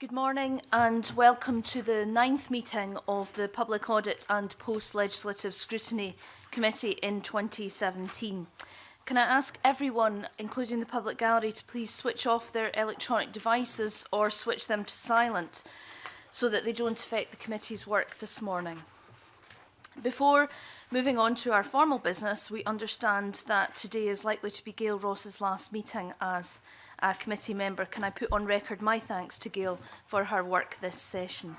Good morning and welcome to the 9th meeting of the Public Audit and Post-Legislative Scrutiny Committee in 2017. Can I ask everyone, including the public gallery, to please switch off their electronic devices or switch them to silent so that they don't affect the committee's work this morning. Before moving on to our formal business, we understand that today is likely to be Gail Ross's last meeting as a committee member. Can I put on record my thanks to Gail for her work this session?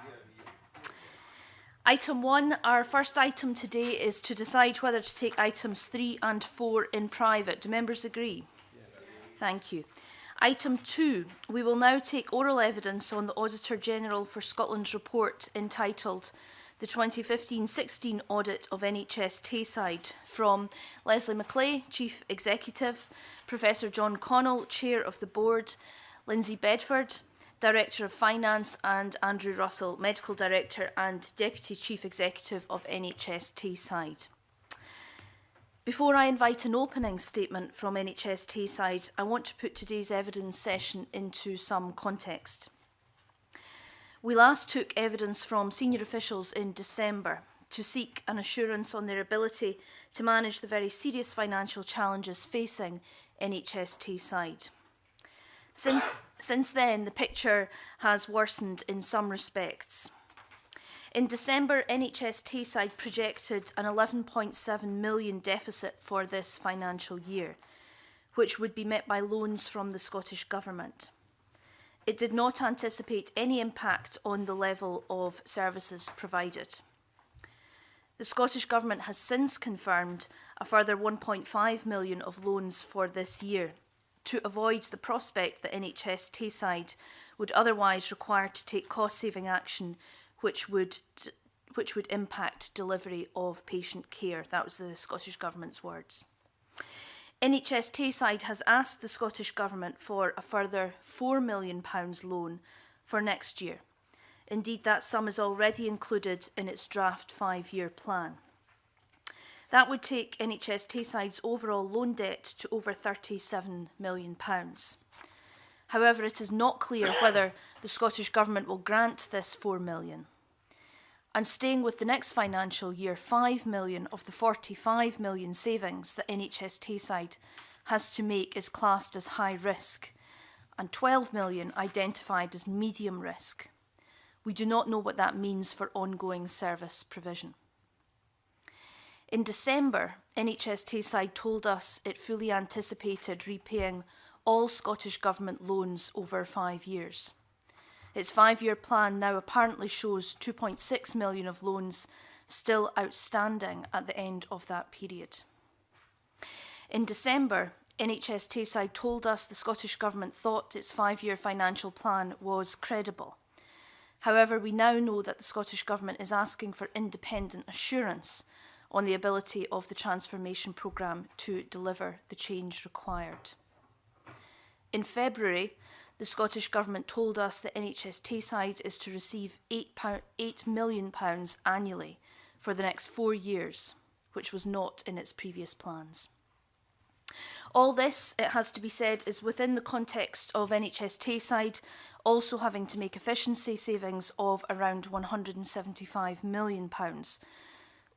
Item 1, our first item today is to decide whether to take items 3 and 4 in private. Do members agree? Thank you. Item 2, we will now take oral evidence on the Auditor General for Scotland's report entitled The 2015-16 Audit of NHS Tayside from Leslie Macleay, Chief Executive, Professor John Connell, Chair of the Board, Lindsay Bedford, Director of Finance, and Andrew Russell, Medical Director and Deputy Chief Executive of NHS Tayside. Before I invite an opening statement from NHS Tayside, I want to put today's evidence session into some context. We last took evidence from senior officials in December to seek an assurance on their ability to manage the very serious financial challenges facing NHS Tayside. Since then, the picture has worsened in some respects. In December, NHS Tayside projected an £11.7 million deficit for this financial year, which would be met by loans from the Scottish Government. It did not anticipate any impact on the level of services provided. The Scottish Government has since confirmed a further £1.5 million of loans for this year to avoid the prospect that NHS Tayside would otherwise require to take cost-saving action which would impact delivery of patient care. That was the Scottish Government's words. NHS Tayside has asked the Scottish Government for a further £4 million loan for next year. Indeed, that sum is already included in its draft 5-year plan. That would take NHS Tayside's overall loan debt to over £37 million. However, it is not clear whether the Scottish Government will grant this £4 million. And staying with the next financial year, £5 million of the £45 million savings that NHS Tayside has to make is classed as high risk, and £12 million identified as medium risk. We do not know what that means for ongoing service provision. In December, NHS Tayside told us it fully anticipated repaying all Scottish Government loans over 5 years. Its 5-year plan now apparently shows £2.6 million of loans still outstanding at the end of that period. In December, NHS Tayside told us the Scottish Government thought its 5-year financial plan was credible. However, we now know that the Scottish Government is asking for independent assurance on the ability of the transformation programme to deliver the change required. In February, the Scottish Government told us that NHS Tayside is to receive £8 million annually for the next 4 years, which was not in its previous plans. All this, it has to be said, is within the context of NHS Tayside also having to make efficiency savings of around £175 million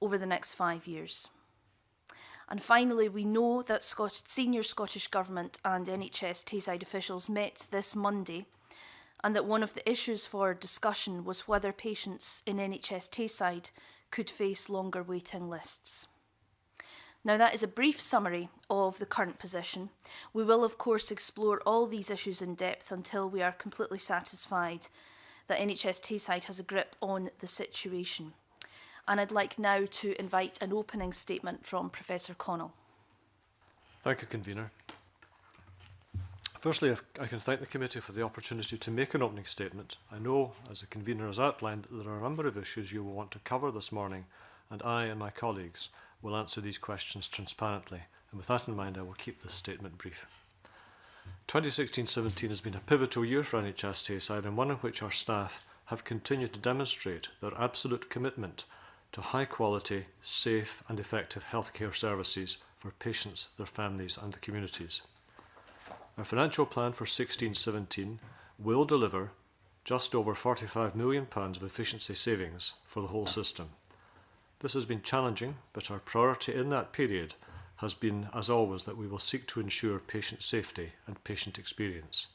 over the next 5 years. And finally, we know that senior Scottish Government and NHS Tayside officials met this Monday, and that one of the issues for discussion was whether patients in NHS Tayside could face longer waiting lists. Now, that is a brief summary of the current position. We will, of course, explore all these issues in depth until we are completely satisfied that NHS Tayside has a grip on the situation. And I'd like now to invite an opening statement from Professor Connell. Thank you, Convener. Firstly, I can thank the committee for the opportunity to make an opening statement. I know, as the Convener has outlined, that there are a number of issues you will want to cover this morning, and I and my colleagues will answer these questions transparently. And with that in mind, I will keep this statement brief. 2016-17 has been a pivotal year for NHS Tayside, and one in which our staff have continued to demonstrate their absolute commitment to high quality, safe and effective healthcare services for patients, their families and the communities. Our financial plan for 16-17 will deliver just over £45 million of efficiency savings for the whole system. This has been challenging, but our priority in that period has been, as always, that we will seek to ensure patient safety and patient experience.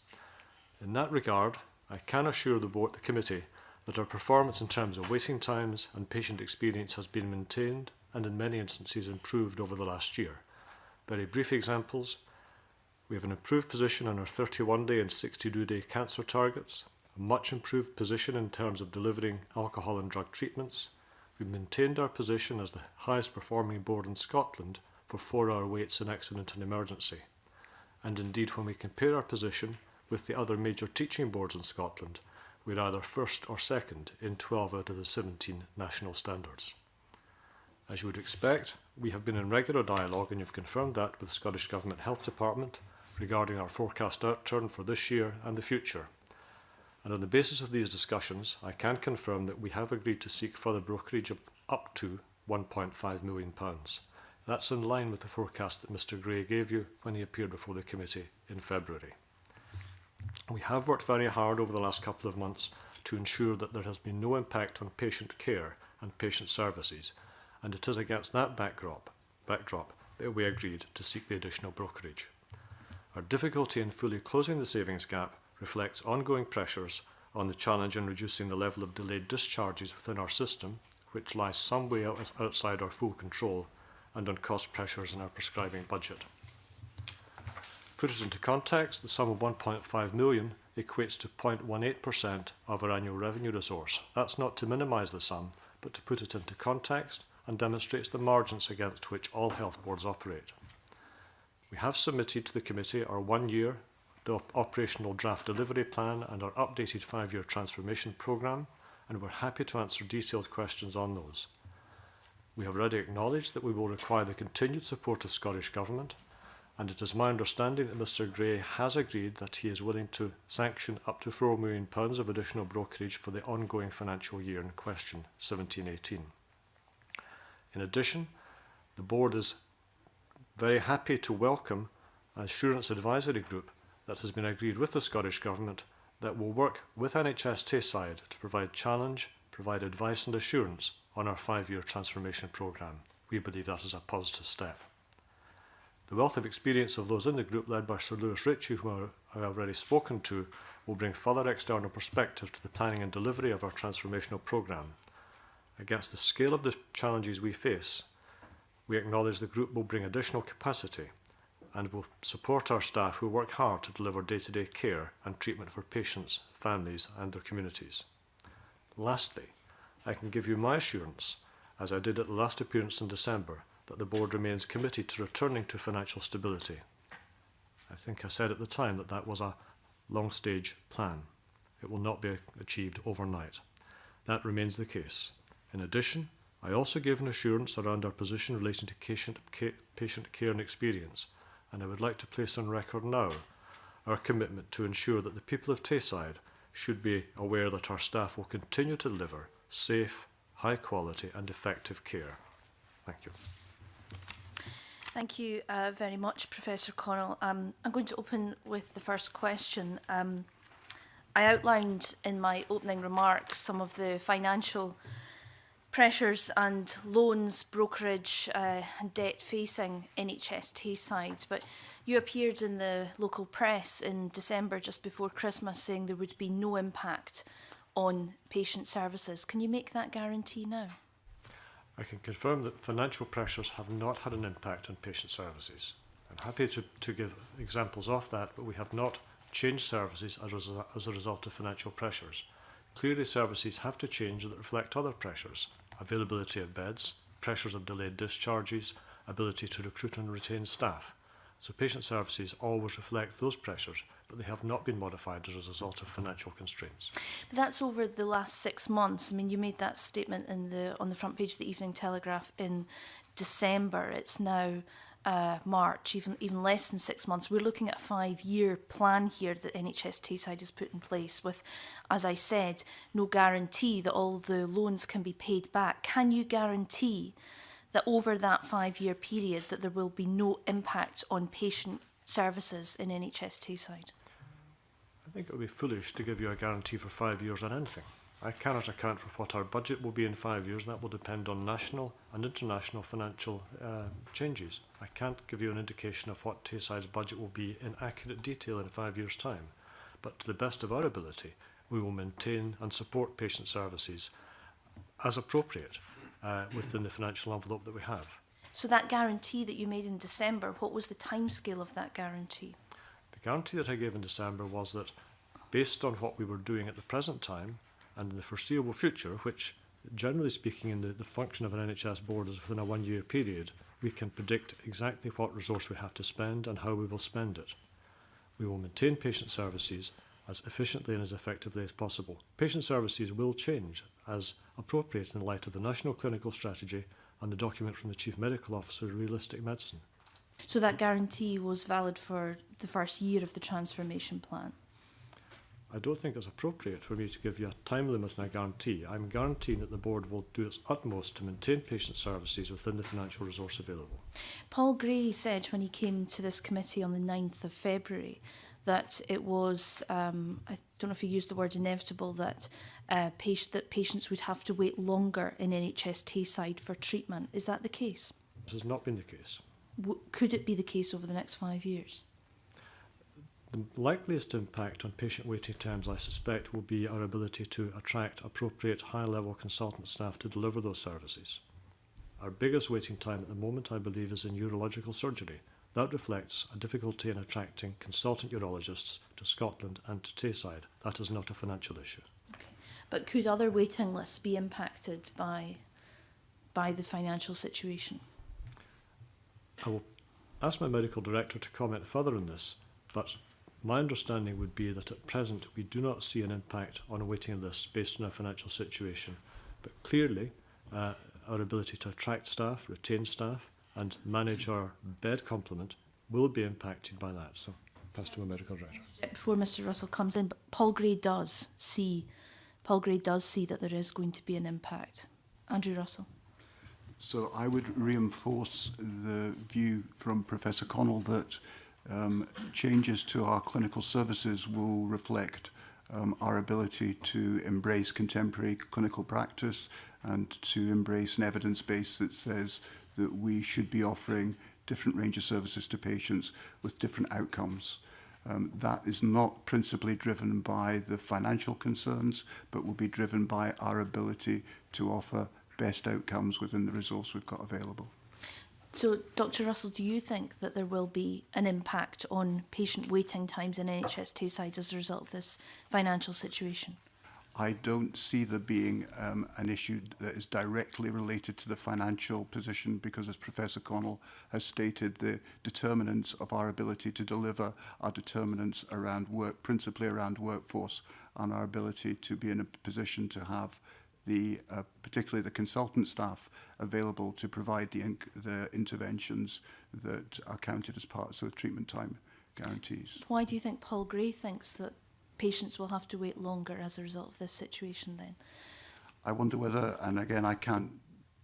In that regard, I can assure the committee that our performance in terms of waiting times and patient experience has been maintained and in many instances improved over the last year. Very brief examples: we have an improved position on our 31-day and 62-day cancer targets, a much improved position in terms of delivering alcohol and drug treatments. We've maintained our position as the highest performing board in Scotland for 4-hour waits in accident and emergency. And indeed, when we compare our position with the other major teaching boards in Scotland, we're either first or second in 12 out of the 17 national standards. As you would expect, we have been in regular dialogue, and you've confirmed that, with the Scottish Government Health Department regarding our forecast outturn for this year and the future. And on the basis of these discussions, I can confirm that we have agreed to seek further brokerage of up to £1.5 million. That's in line with the forecast that Mr Gray gave you when he appeared before the committee in February. We have worked very hard over the last couple of months to ensure that there has been no impact on patient care and patient services, and it is against that backdrop that we agreed to seek the additional brokerage. Our difficulty in fully closing the savings gap reflects ongoing pressures on the challenge in reducing the level of delayed discharges within our system, which lies some way outside our full control, and on cost pressures in our prescribing budget. Put it into context, the sum of £1.5 million equates to 0.18% of our annual revenue resource. That's not to minimise the sum, but to put it into context and demonstrates the margins against which all health boards operate. We have submitted to the committee our 1-year operational draft delivery plan and our updated 5-year transformation programme, and we're happy to answer detailed questions on those. We have already acknowledged that we will require the continued support of Scottish Government, and it is my understanding that Mr Gray has agreed that he is willing to sanction up to £4 million of additional brokerage for the ongoing financial year in question, 17-18. In addition, the board is very happy to welcome an assurance advisory group that has been agreed with the Scottish Government that will work with NHS Tayside to provide advice and assurance on our 5-year transformation programme. We believe that is a positive step. The wealth of experience of those in the group, led by Sir Lewis Ritchie, whom I have already spoken to, will bring further external perspective to the planning and delivery of our transformational programme. Against the scale of the challenges we face, we acknowledge the group will bring additional capacity and will support our staff who work hard to deliver day-to-day care and treatment for patients, families and their communities. Lastly, I can give you my assurance, as I did at the last appearance in December, that the board remains committed to returning to financial stability. I think I said at the time that that was a long-stage plan. It will not be achieved overnight. That remains the case. In addition, I also gave an assurance around our position relating to patient care and experience, and I would like to place on record now our commitment to ensure that the people of Tayside should be aware that our staff will continue to deliver safe, high quality and effective care. Thank you. Thank you very much, Professor Connell. I'm going to open with the first question. I outlined in my opening remarks some of the financial pressures and loans, brokerage and debt facing NHS Tayside, but you appeared in the local press in December just before Christmas saying there would be no impact on patient services. Can you make that guarantee now? I can confirm that financial pressures have not had an impact on patient services. I'm happy to give examples of that, but we have not changed services as a result of financial pressures. Clearly, services have to change that reflect other pressures: availability of beds, pressures of delayed discharges, ability to recruit and retain staff. So patient services always reflect those pressures, but they have not been modified as a result of financial constraints. But that's over the last 6 months. I mean, you made that statement on the front page of the Evening Telegraph in December. It's now March, even less than 6 months. We're looking at a 5-year plan here that NHS Tayside has put in place with, as I said, no guarantee that all the loans can be paid back. Can you guarantee that over that 5-year period that there will be no impact on patient services in NHS Tayside? I think it would be foolish to give you a guarantee for 5 years on anything. I cannot account for what our budget will be in 5 years, and that will depend on national and international financial changes. I can't give you an indication of what Tayside's budget will be in accurate detail in 5 years' time. But to the best of our ability, we will maintain and support patient services as appropriate within the financial envelope that we have. So that guarantee that you made in December, what was the timescale of that guarantee? The guarantee that I gave in December was that, based on what we were doing at the present time and in the foreseeable future, which, generally speaking, in the function of an NHS board is within a 1 year period, we can predict exactly what resource we have to spend and how we will spend it. We will maintain patient services as efficiently and as effectively as possible. Patient services will change as appropriate in light of the National Clinical Strategy and the document from the Chief Medical Officer of Realistic Medicine. So that guarantee was valid for the first year of the transformation plan? I don't think it's appropriate for me to give you a time limit and a guarantee. I'm guaranteeing that the board will do its utmost to maintain patient services within the financial resource available. Paul Gray said when he came to this committee on the 9th of February that it was, I don't know if he used the word inevitable, that patients would have to wait longer in NHS Tayside for treatment. Is that the case? This has not been the case. Could it be the case over the next 5 years? The likeliest impact on patient waiting times, I suspect, will be our ability to attract appropriate high-level consultant staff to deliver those services. Our biggest waiting time at the moment, I believe, is in urological surgery. That reflects a difficulty in attracting consultant urologists to Scotland and to Tayside. That is not a financial issue. Okay. But could other waiting lists be impacted by the financial situation? I will ask my medical director to comment further on this, but my understanding would be that at present we do not see an impact on a waiting list based on our financial situation. But clearly, our ability to attract staff, retain staff, and manage our bed complement will be impacted by that. So, pass to my medical director. Before Mr. Russell comes in, but Paul Gray does see that there is going to be an impact. Andrew Russell. So I would reinforce the view from Professor Connell that changes to our clinical services will reflect our ability to embrace contemporary clinical practice and to embrace an evidence base that says that we should be offering different range of services to patients with different outcomes. That is not principally driven by the financial concerns, but will be driven by our ability to offer best outcomes within the resource we've got available. So, Dr. Russell, do you think that there will be an impact on patient waiting times in NHS Tayside as a result of this financial situation? I don't see there being an issue that is directly related to the financial position because, as Professor Connell has stated, the determinants of our ability to deliver are determinants around work, principally around workforce, and our ability to be in a position to have particularly the consultant staff available to provide the interventions that are counted as parts of treatment time guarantees. Why do you think Paul Gray thinks that patients will have to wait longer as a result of this situation then? I wonder whether, and again I can't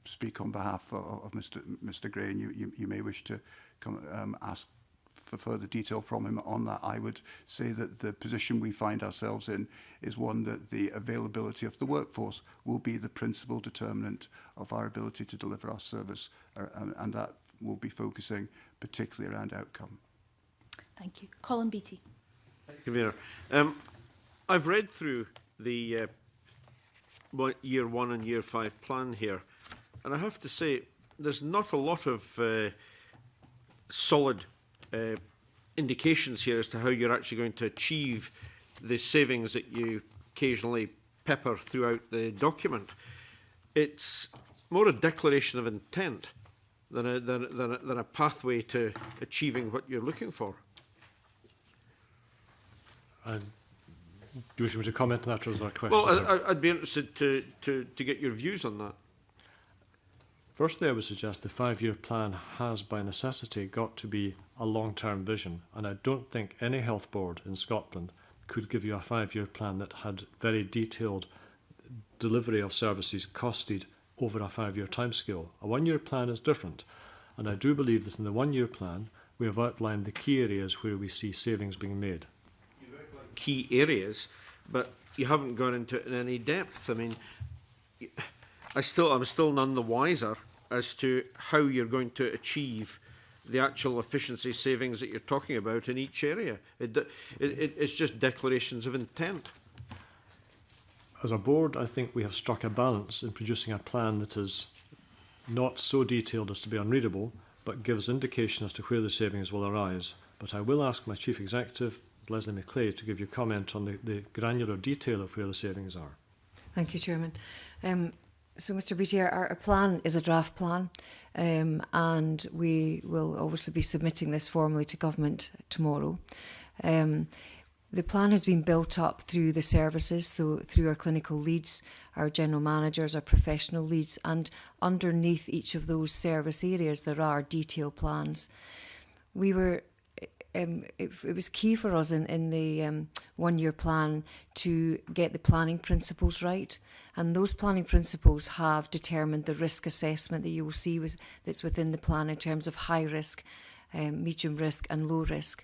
speak on behalf of Mr. Gray, and you may wish to ask for further detail from him on that. I would say that the position we find ourselves in is one that the availability of the workforce will be the principal determinant of our ability to deliver our service, and that will be focusing particularly around outcome. Thank you. Colin Beattie. Thank you, Mayor. I've read through the year 1 and year 5 plan here, and I have to say there's not a lot of solid indications here as to how you're actually going to achieve the savings that you occasionally pepper throughout the document. It's more a declaration of intent than a pathway to achieving what you're looking for. And do you wish me to comment on that, or is that a question? Well, I'd be interested to get your views on that. Firstly, I would suggest the 5-year plan has, by necessity, got to be a long-term vision, and I don't think any health board in Scotland could give you a 5-year plan that had very detailed delivery of services costed over a 5-year timescale. A 1-year plan is different, and I do believe that in the 1-year plan we have outlined the key areas where we see savings being made. You've outlined key areas, but you haven't gone into it in any depth. I mean, I'm still none the wiser as to how you're going to achieve the actual efficiency savings that you're talking about in each area. It's just declarations of intent. As a board, I think we have struck a balance in producing a plan that is not so detailed as to be unreadable, but gives indication as to where the savings will arise. But I will ask my Chief Executive, Leslie Macleay, to give you comment on the granular detail of where the savings are. Thank you, Chairman. So, Mr Beattie, our plan is a draft plan, and we will obviously be submitting this formally to Government tomorrow. The plan has been built up through the services, through our clinical leads, our general managers, our professional leads, and underneath each of those service areas there are detailed plans. We were it was key for us in the one-year plan to get the planning principles right, and those planning principles have determined the risk assessment that you will see that's within the plan in terms of high risk, medium risk and low risk.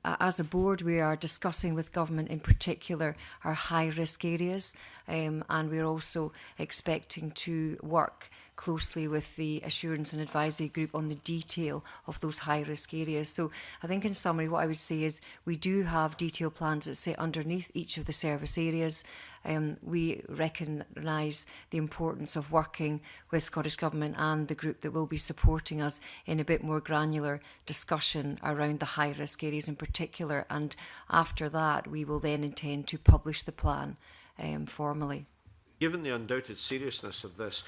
As a board, we are discussing with government in particular our high risk areas, and we're also expecting to work closely with the assurance and advisory group on the detail of those high risk areas. So I think in summary what I would say is we do have detailed plans that sit underneath each of the service areas. We recognise the importance of working with Scottish Government and the group that will be supporting us in a bit more granular discussion around the high risk areas in particular, and after that we will then intend to publish the plan formally. Given the undoubted seriousness of this,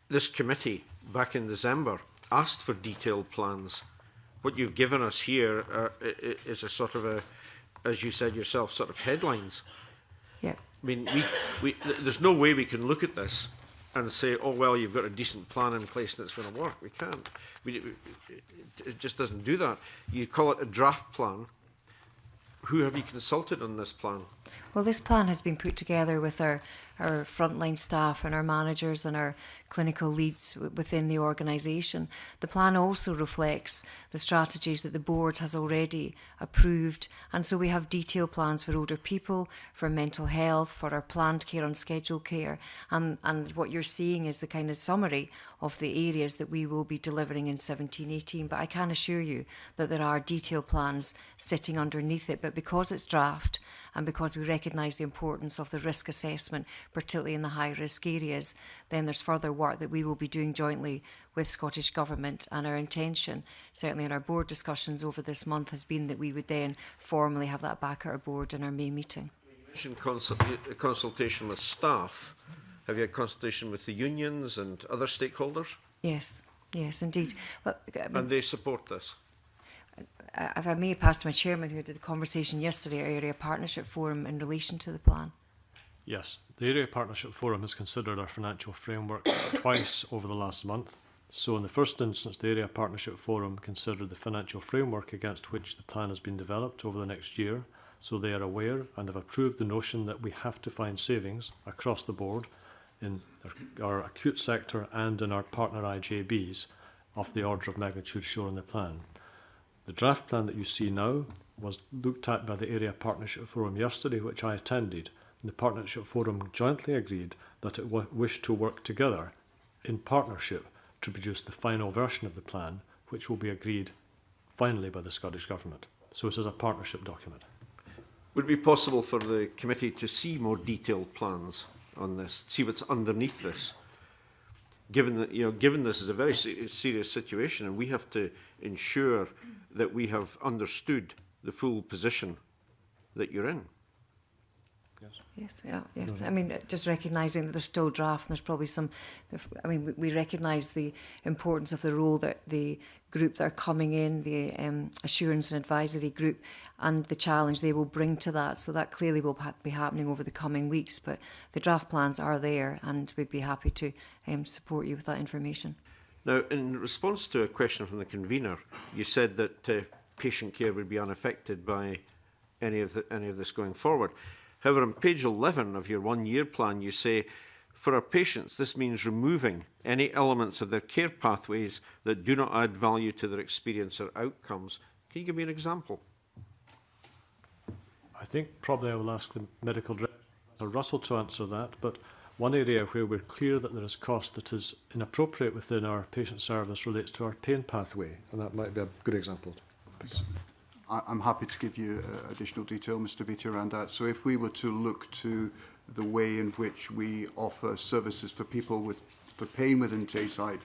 this committee back in December asked for detailed plans. What you've given us here is a sort of as you said yourself, sort of headlines. Yeah. I mean, there's no way we can look at this and say, oh, well, you've got a decent plan in place and it's going to work. We can't. It just doesn't do that. You call it a draft plan. Who have you consulted on this plan? Well, this plan has been put together with our frontline staff and our managers and our clinical leads within the organisation. The plan also reflects the strategies that the board has already approved, and so we have detailed plans for older people, for mental health, for our planned care and scheduled care, and what you're seeing is the kind of summary of the areas that we will be delivering in 17-18, but I can assure you that there are detailed plans sitting underneath it, but because it's draft and because we recognise the importance of the risk assessment, particularly in the high risk areas, then there's further work that we will be doing jointly with Scottish Government, and our intention, certainly in our board discussions over this month, has been that we would then formally have that back at our board in our May meeting. You mentioned consultation with staff. Have you had consultation with the unions and other stakeholders? Yes, indeed. Well, I mean, and they support this? If I may pass to my chairman who did the conversation yesterday, our Area Partnership Forum, in relation to the plan. Yes, the Area Partnership Forum has considered our financial framework twice over the last month. So in the first instance, the Area Partnership Forum considered the financial framework against which the plan has been developed over the next year. So they are aware and have approved the notion that we have to find savings across the board in our acute sector and in our partner IJBs of the order of magnitude shown in the plan. The draft plan that you see now was looked at by the Area Partnership Forum yesterday, which I attended. The Partnership Forum jointly agreed that it wished to work together in partnership to produce the final version of the plan, which will be agreed finally by the Scottish Government. So this is a partnership document. Would it be possible for the committee to see more detailed plans on this, see what's underneath this? Given that, given this is a very serious situation, and we have to ensure that we have understood the full position that you're in. Yes. I mean, just recognising that there's still draft, and there's probably some. I mean, we recognise the importance of the role that the group that are coming in, the assurance and advisory group, and the challenge they will bring to that. So that clearly will be happening over the coming weeks. But the draft plans are there, and we'd be happy to support you with that information. Now, in response to a question from the convener, you said that patient care would be unaffected by any of this going forward. However, on page 11 of your one-year plan, you say, for our patients, this means removing any elements of their care pathways that do not add value to their experience or outcomes. Can you give me an example? think probably I will ask the Medical Director, Russell, to answer that, but one area where we're clear that there is cost that is inappropriate within our patient service relates to our pain pathway, and that might be a good example. I'm happy to give you additional detail, Mr. Beattie, around that. So if we were to look to the way in which we offer services for people for pain within Tayside,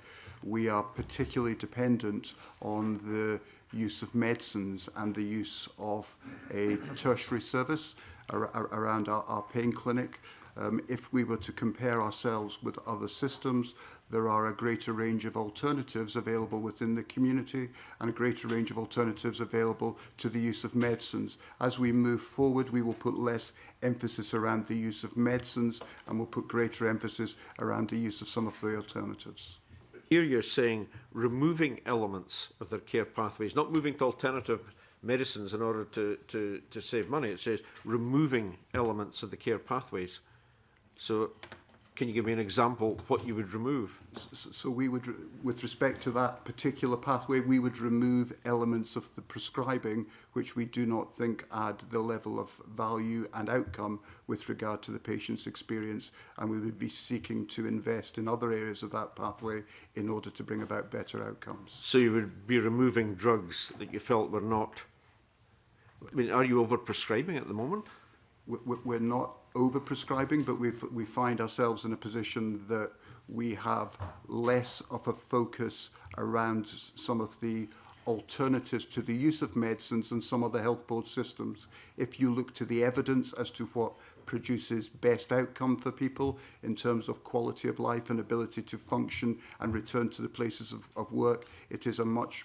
we are particularly dependent on the use of medicines and the use of a tertiary service around our pain clinic. If we were to compare ourselves with other systems, there are a greater range of alternatives available within the community and a greater range of alternatives available to the use of medicines. As we move forward, we will put less emphasis around the use of medicines and we'll put greater emphasis around the use of some of the alternatives. Here you're saying removing elements of their care pathways, not moving to alternative medicines in order to save money. It says removing elements of the care pathways. So can you give me an example of what you would remove? So we would, with respect to that particular pathway, we would remove elements of the prescribing which we do not think add the level of value and outcome with regard to the patient's experience, and we would be seeking to invest in other areas of that pathway in order to bring about better outcomes. So you would be removing drugs that you felt were not... I mean, are you over-prescribing at the moment? We're not over-prescribing, but we find ourselves in a position that we have less of a focus around some of the alternatives to the use of medicines and some of the health board systems. If you look to the evidence as to what produces best outcome for people in terms of quality of life and ability to function and return to the places of work, it is a much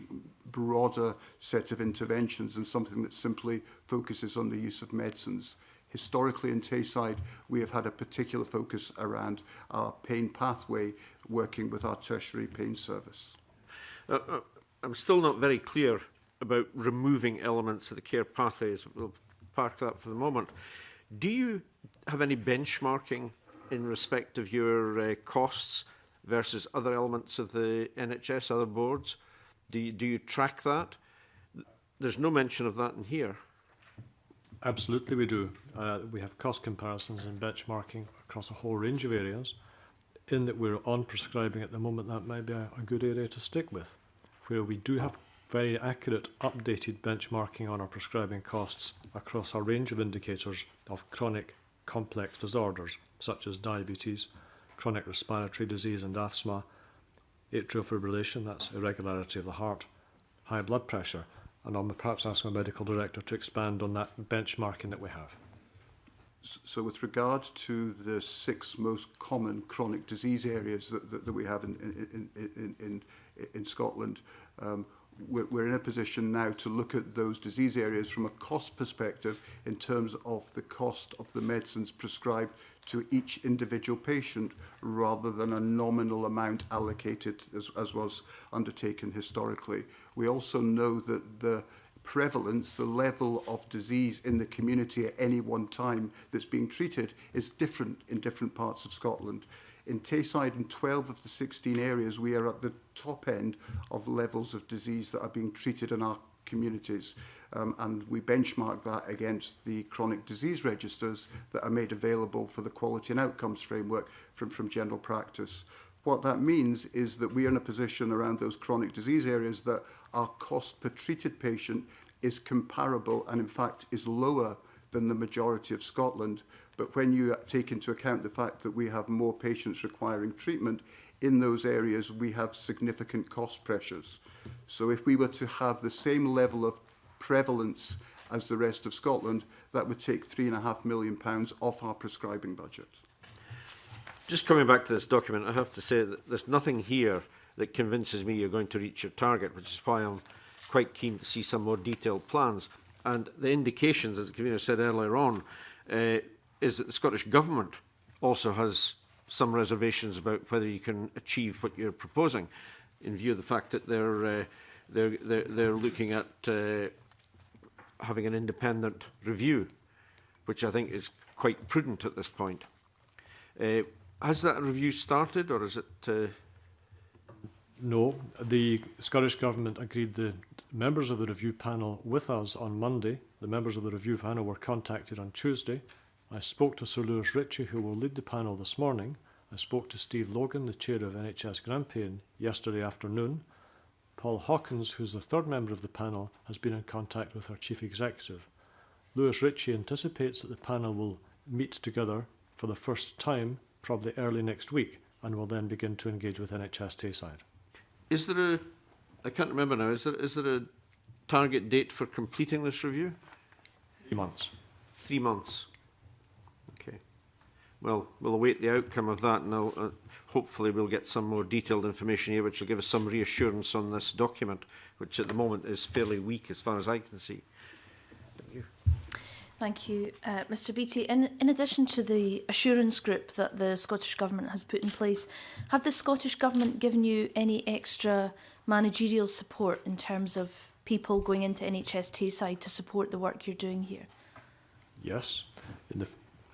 broader set of interventions than something that simply focuses on the use of medicines. Historically in Tayside, we have had a particular focus around our pain pathway, working with our tertiary pain service. I'm still not very clear about removing elements of the care pathways. We'll park that for the moment. Do you have any benchmarking in respect of your costs versus other elements of the NHS, other boards? Do you track that? There's no mention of that in here. Absolutely we do. We have cost comparisons and benchmarking across a whole range of areas. In that we're on prescribing at the moment, that might be a good area to stick with, where we do have very accurate, updated benchmarking on our prescribing costs across a range of indicators of chronic complex disorders, such as diabetes, chronic respiratory disease and asthma, atrial fibrillation, that's irregularity of the heart, high blood pressure, and I'll perhaps ask my medical director to expand on that benchmarking that we have. So with regard to the 6 most common chronic disease areas that we have in Scotland, we're in a position now to look at those disease areas from a cost perspective in terms of the cost of the medicines prescribed to each individual patient rather than a nominal amount allocated as was undertaken historically. We also know that the prevalence, the level of disease in the community at any one time that's being treated is different in different parts of Scotland. In Tayside, in 12 of the 16 areas, we are at the top end of levels of disease that are being treated in our communities. And we benchmark that against the chronic disease registers that are made available for the quality and outcomes framework from general practice. What that means is that we are in a position around those chronic disease areas that our cost per treated patient is comparable and in fact is lower than the majority of Scotland. But when you take into account the fact that we have more patients requiring treatment, in those areas we have significant cost pressures. So if we were to have the same level of prevalence as the rest of Scotland, that would take £3.5 million off our prescribing budget. Just coming back to this document, I have to say that there's nothing here that convinces me you're going to reach your target, which is why I'm quite keen to see some more detailed plans. And the indications, as the convener said earlier on, is that the Scottish Government also has some reservations about whether you can achieve what you're proposing, in view of the fact that they're looking at having an independent review, which I think is quite prudent at this point. Has that review started, or is it? No, the Scottish Government agreed the members of the review panel with us on Monday. The members of the review panel were contacted on Tuesday. I spoke to Sir Lewis Ritchie, who will lead the panel this morning. I spoke to Steve Logan, the chair of NHS Grampian, yesterday afternoon. Paul Hawkins, who's the third member of the panel, has been in contact with our chief executive. Lewis Ritchie anticipates that the panel will meet together for the first time, probably early next week, and will then begin to engage with NHS Tayside. Is there a, I can't remember now, is there a target date for completing this review? 3 months. 3 months. Okay. Well, we'll await the outcome of that, and hopefully we'll get some more detailed information here which will give us some reassurance on this document, which at the moment is fairly weak as far as I can see. Thank you. Thank you, Mr Beattie. In addition to the assurance group that the Scottish Government has put in place, have the Scottish Government given you any extra managerial support in terms of people going into NHS Tayside to support the work you're doing here? Yes. In the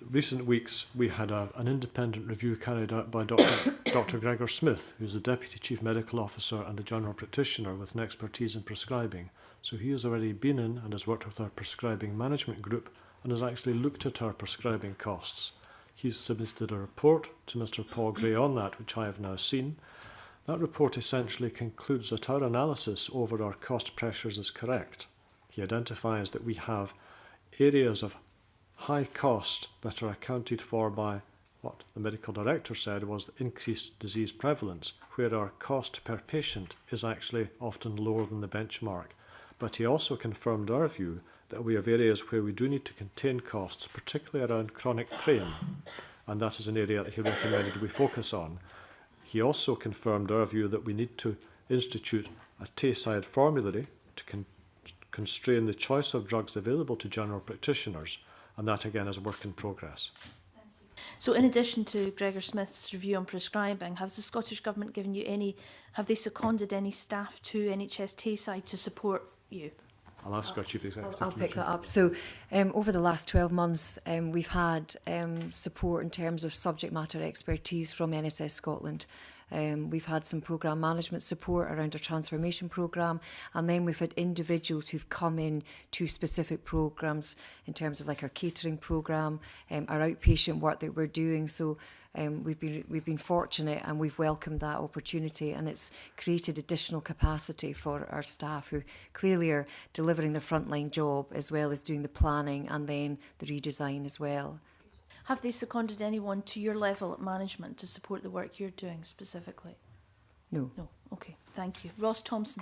recent weeks, we had an independent review carried out by Dr. Gregor Smith, who's the Deputy Chief Medical Officer and a General Practitioner with an expertise in prescribing. So he has already been in and has worked with our prescribing management group and has actually looked at our prescribing costs. He's submitted a report to Mr. Paul Gray on that, which I have now seen. That report essentially concludes that our analysis over our cost pressures is correct. He identifies that we have areas of high cost that are accounted for by what the medical director said was the increased disease prevalence, where our cost per patient is actually often lower than the benchmark. But he also confirmed our view that we have areas where we do need to contain costs, particularly around chronic pain, and that is an area that he recommended we focus on. He also confirmed our view that we need to institute a Tayside formulary to constrain the choice of drugs available to general practitioners, and that again is a work in progress. So in addition to Gregor Smith's review on prescribing, has the Scottish Government given you any, have they seconded any staff to NHS Tayside to support you? I'll ask our Chief Executive. I'll pick that up. So over the last 12 months, we've had support in terms of subject matter expertise from NSS Scotland. We've had some programme management support around our transformation programme, and then we've had individuals who've come in to specific programmes in terms of like our catering programme, our outpatient work that we're doing. So we've been fortunate and we've welcomed that opportunity, and it's created additional capacity for our staff who clearly are delivering the frontline job as well as doing the planning and then the redesign as well. Have they seconded anyone to your level at management to support the work you're doing specifically? No. No. Okay, thank you. Ross Thompson.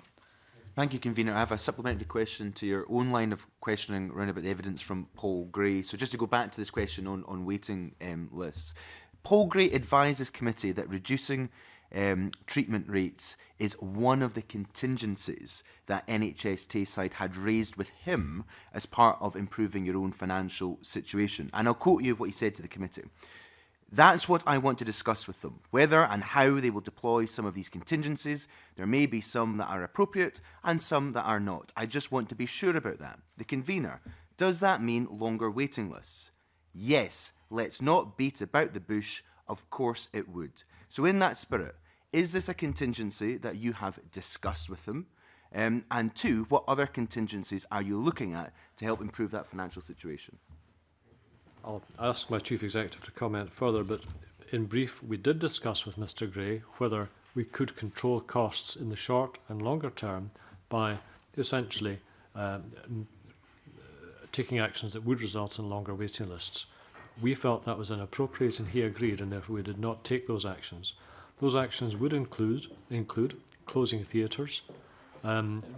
Thank you, Convener. I have a supplementary question to your own line of questioning around about the evidence from Paul Gray. So just to go back to this question on waiting lists. Paul Gray advises committee that reducing treatment rates is one of the contingencies that NHS Tayside had raised with him as part of improving your own financial situation. And I'll quote you what he said to the committee. That's what I want to discuss with them, whether and how they will deploy some of these contingencies. There may be some that are appropriate and some that are not. I just want to be sure about that. The convener, does that mean longer waiting lists? Yes, let's not beat about the bush. Of course it would. So in that spirit, is this a contingency that you have discussed with them? And two, what other contingencies are you looking at to help improve that financial situation? I'll ask my Chief Executive to comment further, but in brief, we did discuss with Mr. Gray whether we could control costs in the short and longer term by essentially taking actions that would result in longer waiting lists. We felt that was inappropriate and he agreed, and therefore we did not take those actions. Those actions would include closing theatres,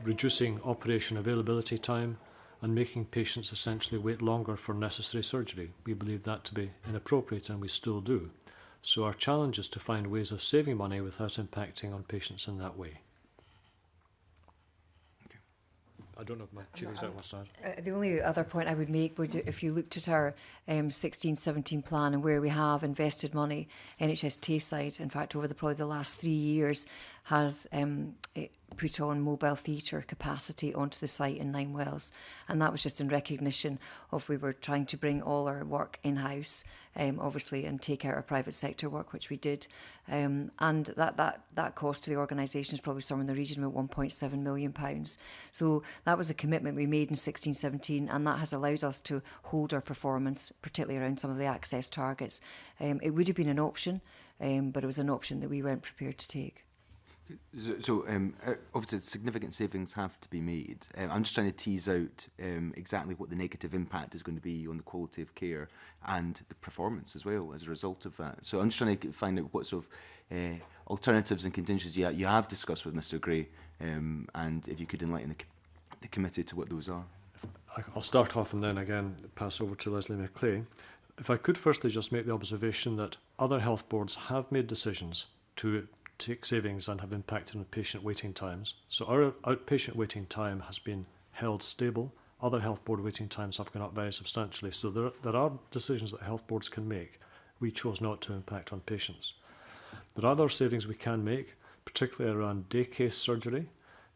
reducing operation availability time, and making patients essentially wait longer for necessary surgery. We believe that to be inappropriate, and we still do. So our challenge is to find ways of saving money without impacting on patients in that way. I don't know if my Chief Executive wants to add. The only other point I would make would, if you looked at our 16-17 plan and where we have invested money, NHS Tayside, in fact, over probably the last 3 years, has put on mobile theatre capacity onto the site in Nine Wells, and that was just in recognition of we were trying to bring all our work in-house, obviously, and take out our private sector work, which we did, and that cost to the organisation is probably somewhere in the region of £1.7 million. So that was a commitment we made in 16-17, and that has allowed us to hold our performance, particularly around some of the access targets. It would have been an option, but it was an option that we weren't prepared to take. So obviously significant savings have to be made. I'm just trying to tease out exactly what the negative impact is going to be on the quality of care and the performance as well as a result of that. So I'm just trying to find out what sort of alternatives and contingencies you have discussed with Mr Gray, and if you could enlighten the committee to what those are. I'll start off and then again pass over to Leslie McClay. If I could firstly just make the observation that other health boards have made decisions to take savings and have impacted on patient waiting times. So our outpatient waiting time has been held stable. Other health board waiting times have gone up very substantially. So there are decisions that health boards can make. We chose not to impact on patients. There are other savings we can make, particularly around day case surgery,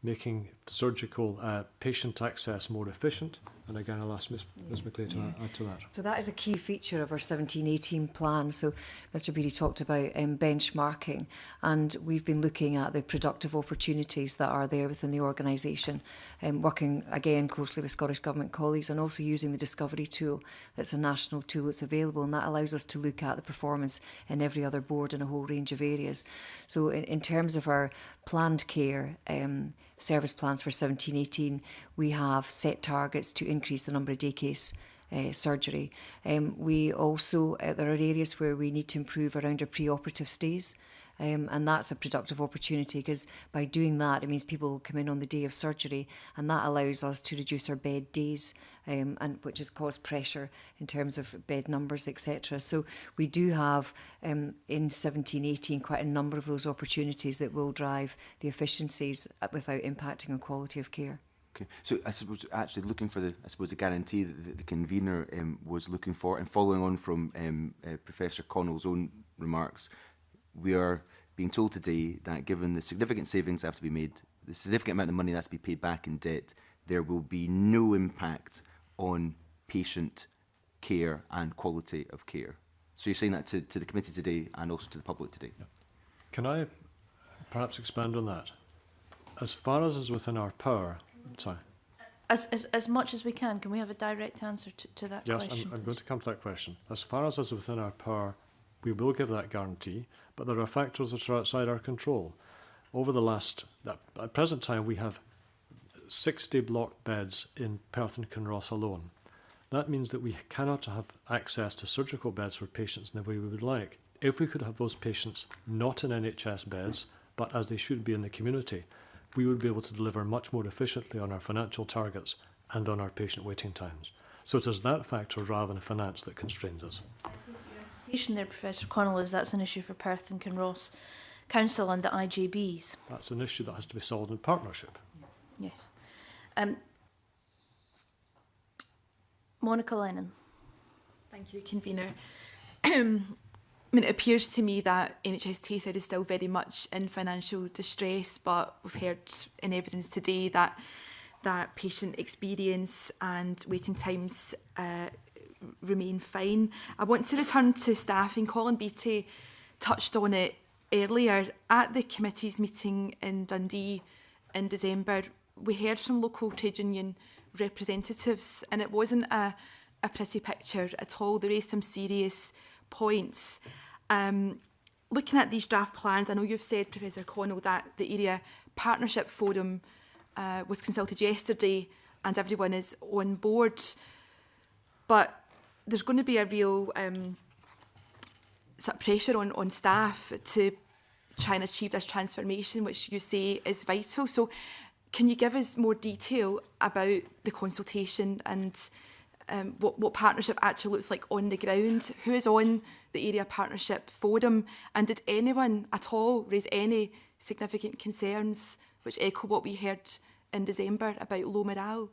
making surgical patient access more efficient. And again, I'll ask Ms McClay to add to that. So that is a key feature of our 17-18 plan. So Mr Beattie talked about benchmarking, and we've been looking at the productive opportunities that are there within the organisation, working again closely with Scottish Government colleagues, and also using the Discovery tool that's a national tool that's available, and that allows us to look at the performance in every other board in a whole range of areas. So in terms of our planned care service plans for 17-18, we have set targets to increase the number of day case surgery. We also, there are areas where we need to improve around our pre-operative stays. And that's a productive opportunity, because by doing that, it means people will come in on the day of surgery, and that allows us to reduce our bed days, and which has caused pressure in terms of bed numbers, etc. So we do have in 17-18 quite a number of those opportunities that will drive the efficiencies without impacting on quality of care. Okay, so I suppose actually looking for the guarantee that the convener was looking for, and following on from Professor Connell's own remarks, we are being told today that given the significant savings that have to be made, the significant amount of money that has to be paid back in debt, there will be no impact on patient care and quality of care. So you're saying that to the committee today and also to the public today? Yeah. Can I perhaps expand on that? As far as is within our power, sorry. As much as we can we have a direct answer to that question? Yes, I'm going to come to that question. As far as is within our power, we will give that guarantee, but there are factors that are outside our control. Over the at present time, we have 60 block beds in Perth and Kinross alone. That means that we cannot have access to surgical beds for patients in the way we would like. If we could have those patients not in NHS beds, but as they should be in the community, we would be able to deliver much more efficiently on our financial targets and on our patient waiting times. So it is that factor rather than finance that constrains us. There, Professor Connell, is that's an issue for Perth and Kinross Council and the IJBs. That's an issue that has to be solved in partnership. Yes. Monica Lennon. Thank you, Convener. I mean, it appears to me that NHS Tayside is still very much in financial distress, but we've heard in evidence today that patient experience and waiting times remain fine. I want to return to staffing. Colin Beattie touched on it earlier. At the committee's meeting in Dundee in December, we heard from local trade union representatives, and it wasn't a pretty picture at all. They raised some serious points. Looking at these draft plans, I know you've said, Professor Connell, that the Area Partnership Forum was consulted yesterday and everyone is on board. But there's going to be a real sort of pressure on staff to try and achieve this transformation, which you say is vital. So can you give us more detail about the consultation and what partnership actually looks like on the ground? Who is on the Area Partnership Forum? And did anyone at all raise any significant concerns which echo what we heard in December about low morale?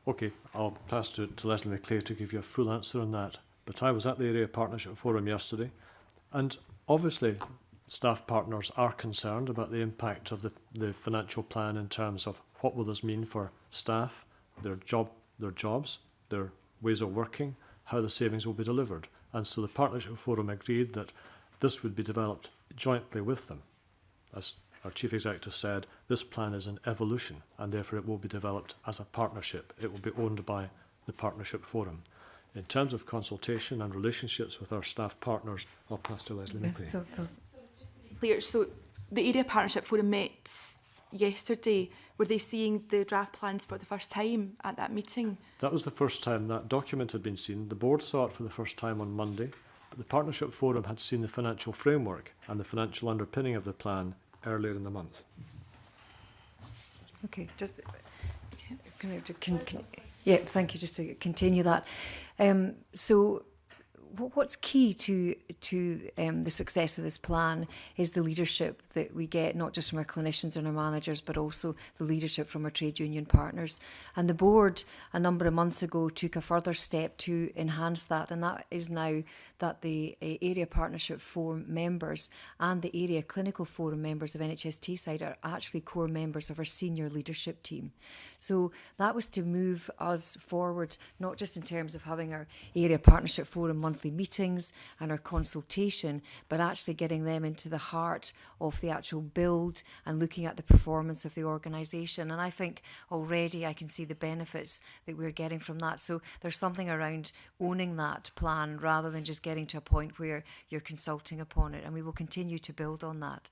Okay, I'll pass to Leslie McClay to give you a full answer on that. But I was at the Area Partnership Forum yesterday, and obviously staff partners are concerned about the impact of the financial plan in terms of what will this mean for staff, their jobs, their ways of working, how the savings will be delivered. And so the Partnership Forum agreed that this would be developed jointly with them. As our Chief Executive said, this plan is an evolution and therefore it will be developed as a partnership. It will be owned by the Partnership Forum. In terms of consultation and relationships with our staff partners, I'll pass to Leslie McLean. Clear. So the Area Partnership Forum met yesterday. Were they seeing the draft plans for the first time at that meeting? That was the first time that document had been seen. The board saw it for the first time on Monday, but the Partnership Forum had seen the financial framework and the financial underpinning of the plan earlier in the month. Okay, just yeah, thank you. Just to continue that, so what's key to the success of this plan is the leadership that we get, not just from our clinicians and our managers, but also the leadership from our trade union partners. And the board, a number of months ago, took a further step to enhance that, and that is now that the Area Partnership Forum members and the Area Clinical Forum members of NHS Teesside are actually core members of our senior leadership team. So that was to move us forward, not just in terms of having our Area Partnership Forum monthly meetings and our consultation, but actually getting them into the heart of the actual build and looking at the performance of the organisation. And I think already I can see the benefits that we're getting from that. So there's something around owning that plan rather than just getting to a point where you're consulting upon it, and we will continue to build on that.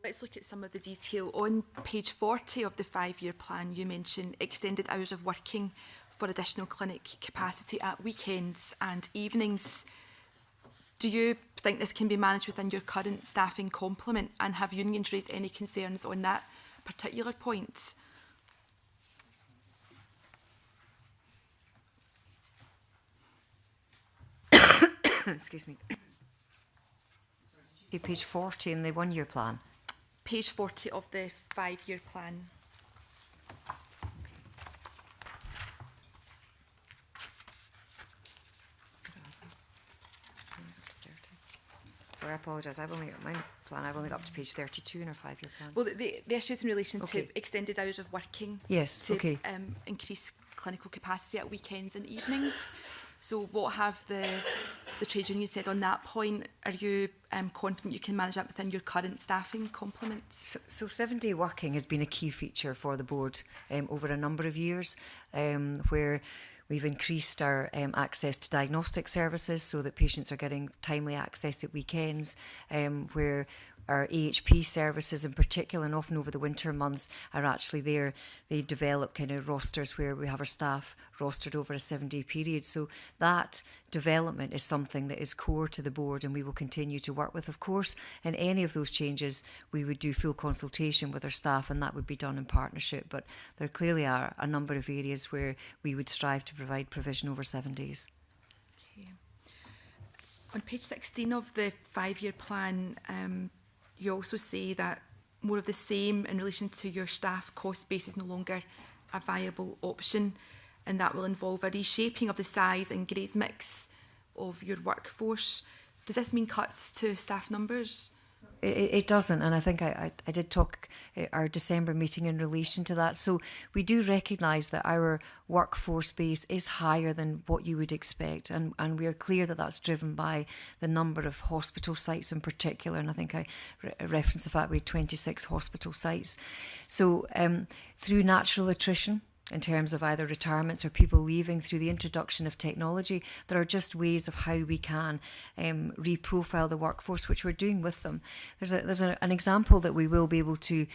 Let's look at some of the detail. On page 40 of the 5-year plan, you mention extended hours of working for additional clinic capacity at weekends and evenings. Do you think this can be managed within your current staffing complement, and have unions raised any concerns on that particular point? Excuse me. Page 40 in the 1-year plan. Page 40 of the 5-year plan. Sorry, I apologise. I've only got my plan. I've only got up to page 32 in our 5-year plan. Well, the issue is in relation to extended hours of working. Yes. To increase clinical capacity at weekends and evenings. So what have the trade union said on that point? Are you confident you can manage that within your current staffing complements? So 7-day working has been a key feature for the board over a number of years, where we've increased our access to diagnostic services so that patients are getting timely access at weekends, where our AHP services in particular, and often over the winter months, are actually there. They develop kind of rosters where we have our staff rostered over a 7-day period. So that development is something that is core to the board, and we will continue to work with. Of course, in any of those changes, we would do full consultation with our staff, and that would be done in partnership. But there clearly are a number of areas where we would strive to provide provision over 7 days. Okay. On page 16 of the 5-year plan, you also say that more of the same in relation to your staff cost base is no longer a viable option, and that will involve a reshaping of the size and grade mix of your workforce. Does this mean cuts to staff numbers? It doesn't, and I think I did talk at our December meeting in relation to that. So we do recognise that our workforce base is higher than what you would expect, and we are clear that that's driven by the number of hospital sites in particular, and I think I referenced the fact we had 26 hospital sites. So through natural attrition, in terms of either retirements or people leaving, through the introduction of technology, there are just ways of how we can reprofile the workforce, which we're doing with them. There's an example that we will be able to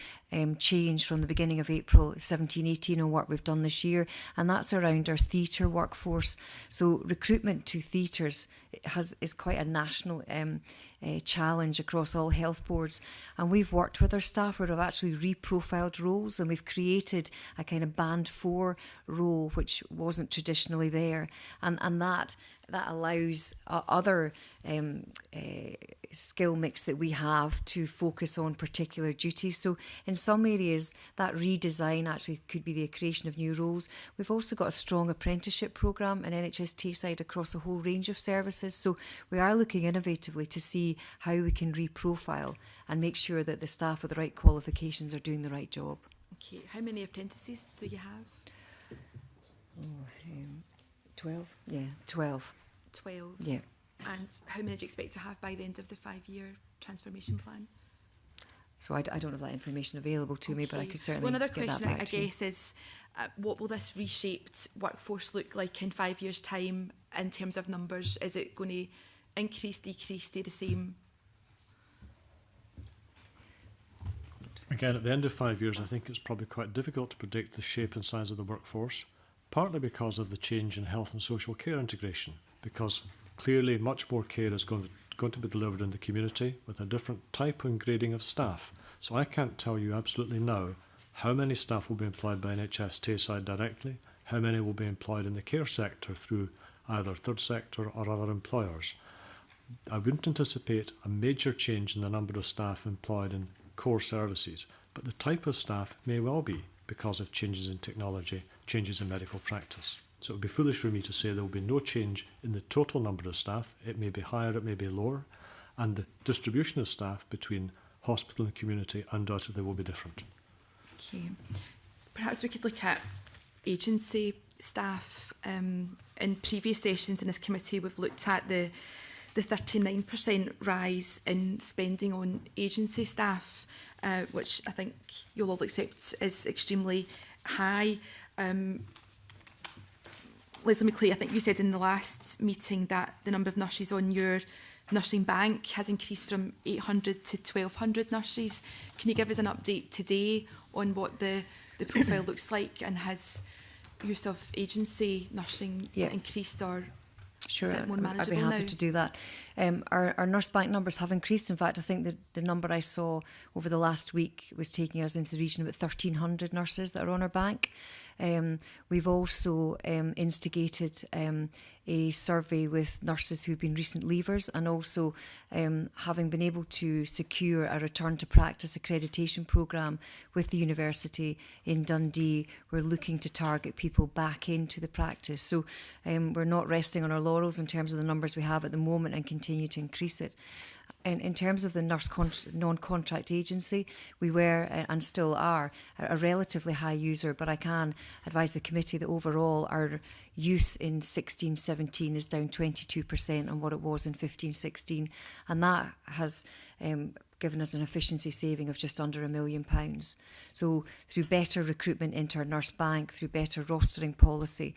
change from the beginning of April 17-18 on what we've done this year, and that's around our theatre workforce. So recruitment to theatres is quite a national challenge across all health boards, and we've worked with our staff where we've actually reprofiled roles, and we've created a kind of band 4 role, which wasn't traditionally there, and that allows other skill mix that we have to focus on particular duties. So in some areas, that redesign actually could be the creation of new roles. We've also got a strong apprenticeship programme in NHS Tayside across a whole range of services. So we are looking innovatively to see how we can reprofile and make sure that the staff with the right qualifications are doing the right job. Okay, how many apprentices do you have? 12? Yeah, 12. 12? Yeah. And how many do you expect to have by the end of the 5-year transformation plan? So I don't have that information available to me, but I could certainly Well, another get question, that back I to you. guess, is what will this reshaped workforce look like in 5 years' time in terms of numbers? Is it going to increase, decrease, stay the same? Again, at the end of 5 years, I think it's probably quite difficult to predict the shape and size of the workforce, partly because of the change in health and social care integration, because clearly much more care is going to be delivered in the community with a different type and grading of staff. So I can't tell you absolutely now how many staff will be employed by NHS Tayside directly, how many will be employed in the care sector through either third sector or other employers. I wouldn't anticipate a major change in the number of staff employed in core services, but the type of staff may well be because of changes in technology, changes in medical practice. So it would be foolish for me to say there will be no change in the total number of staff. It may be higher, it may be lower, and the distribution of staff between hospital and community undoubtedly will be different. Okay. Perhaps we could look at agency staff. In previous sessions in this committee, we've looked at the 39% rise in spending on agency staff, which I think you'll all accept is extremely high. Leslie McClay, I think you said in the last meeting that the number of nurses on your nursing bank has increased from 800 to 1,200 nurses. Can you give us an update today on what the profile looks like, and has use of agency nursing increased, or Sure, is it more I'd manageable be happy now? to do that. Our nurse bank numbers have increased. In fact, I think the number I saw over the last week was taking us into the region of about 1,300 nurses that are on our bank. We've also instigated a survey with nurses who've been recent leavers, and also having been able to secure a return to practice accreditation programme with the university in Dundee. We're looking to target people back into the practice. So we're not resting on our laurels in terms of the numbers we have at the moment, and continue to increase it. In terms of the nurse non-contract agency, we were and still are a relatively high user, but I can advise the committee that overall our use in 16-17 is down 22% on what it was in 15-16, and that has given us an efficiency saving of just under £1 million. So through better recruitment into our nurse bank, through better rostering policy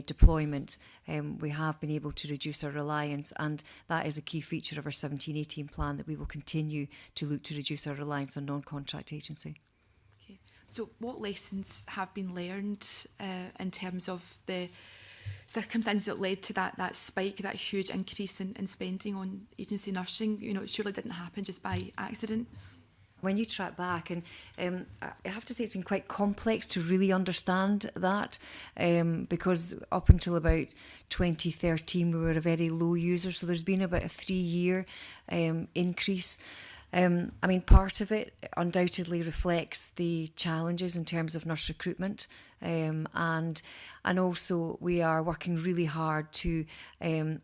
deployment, we have been able to reduce our reliance, and that is a key feature of our 17-18 plan, that we will continue to look to reduce our reliance on non-contract agency. Okay. So what lessons have been learned in terms of the circumstances that led to that spike, that huge increase in spending on agency nursing? You know, it surely didn't happen just by accident. When you track back, and I have to say it's been quite complex to really understand that, because up until about 2013 we were a very low user, so there's been about a 3-year increase. I mean, part of it undoubtedly reflects the challenges in terms of nurse recruitment, and also we are working really hard to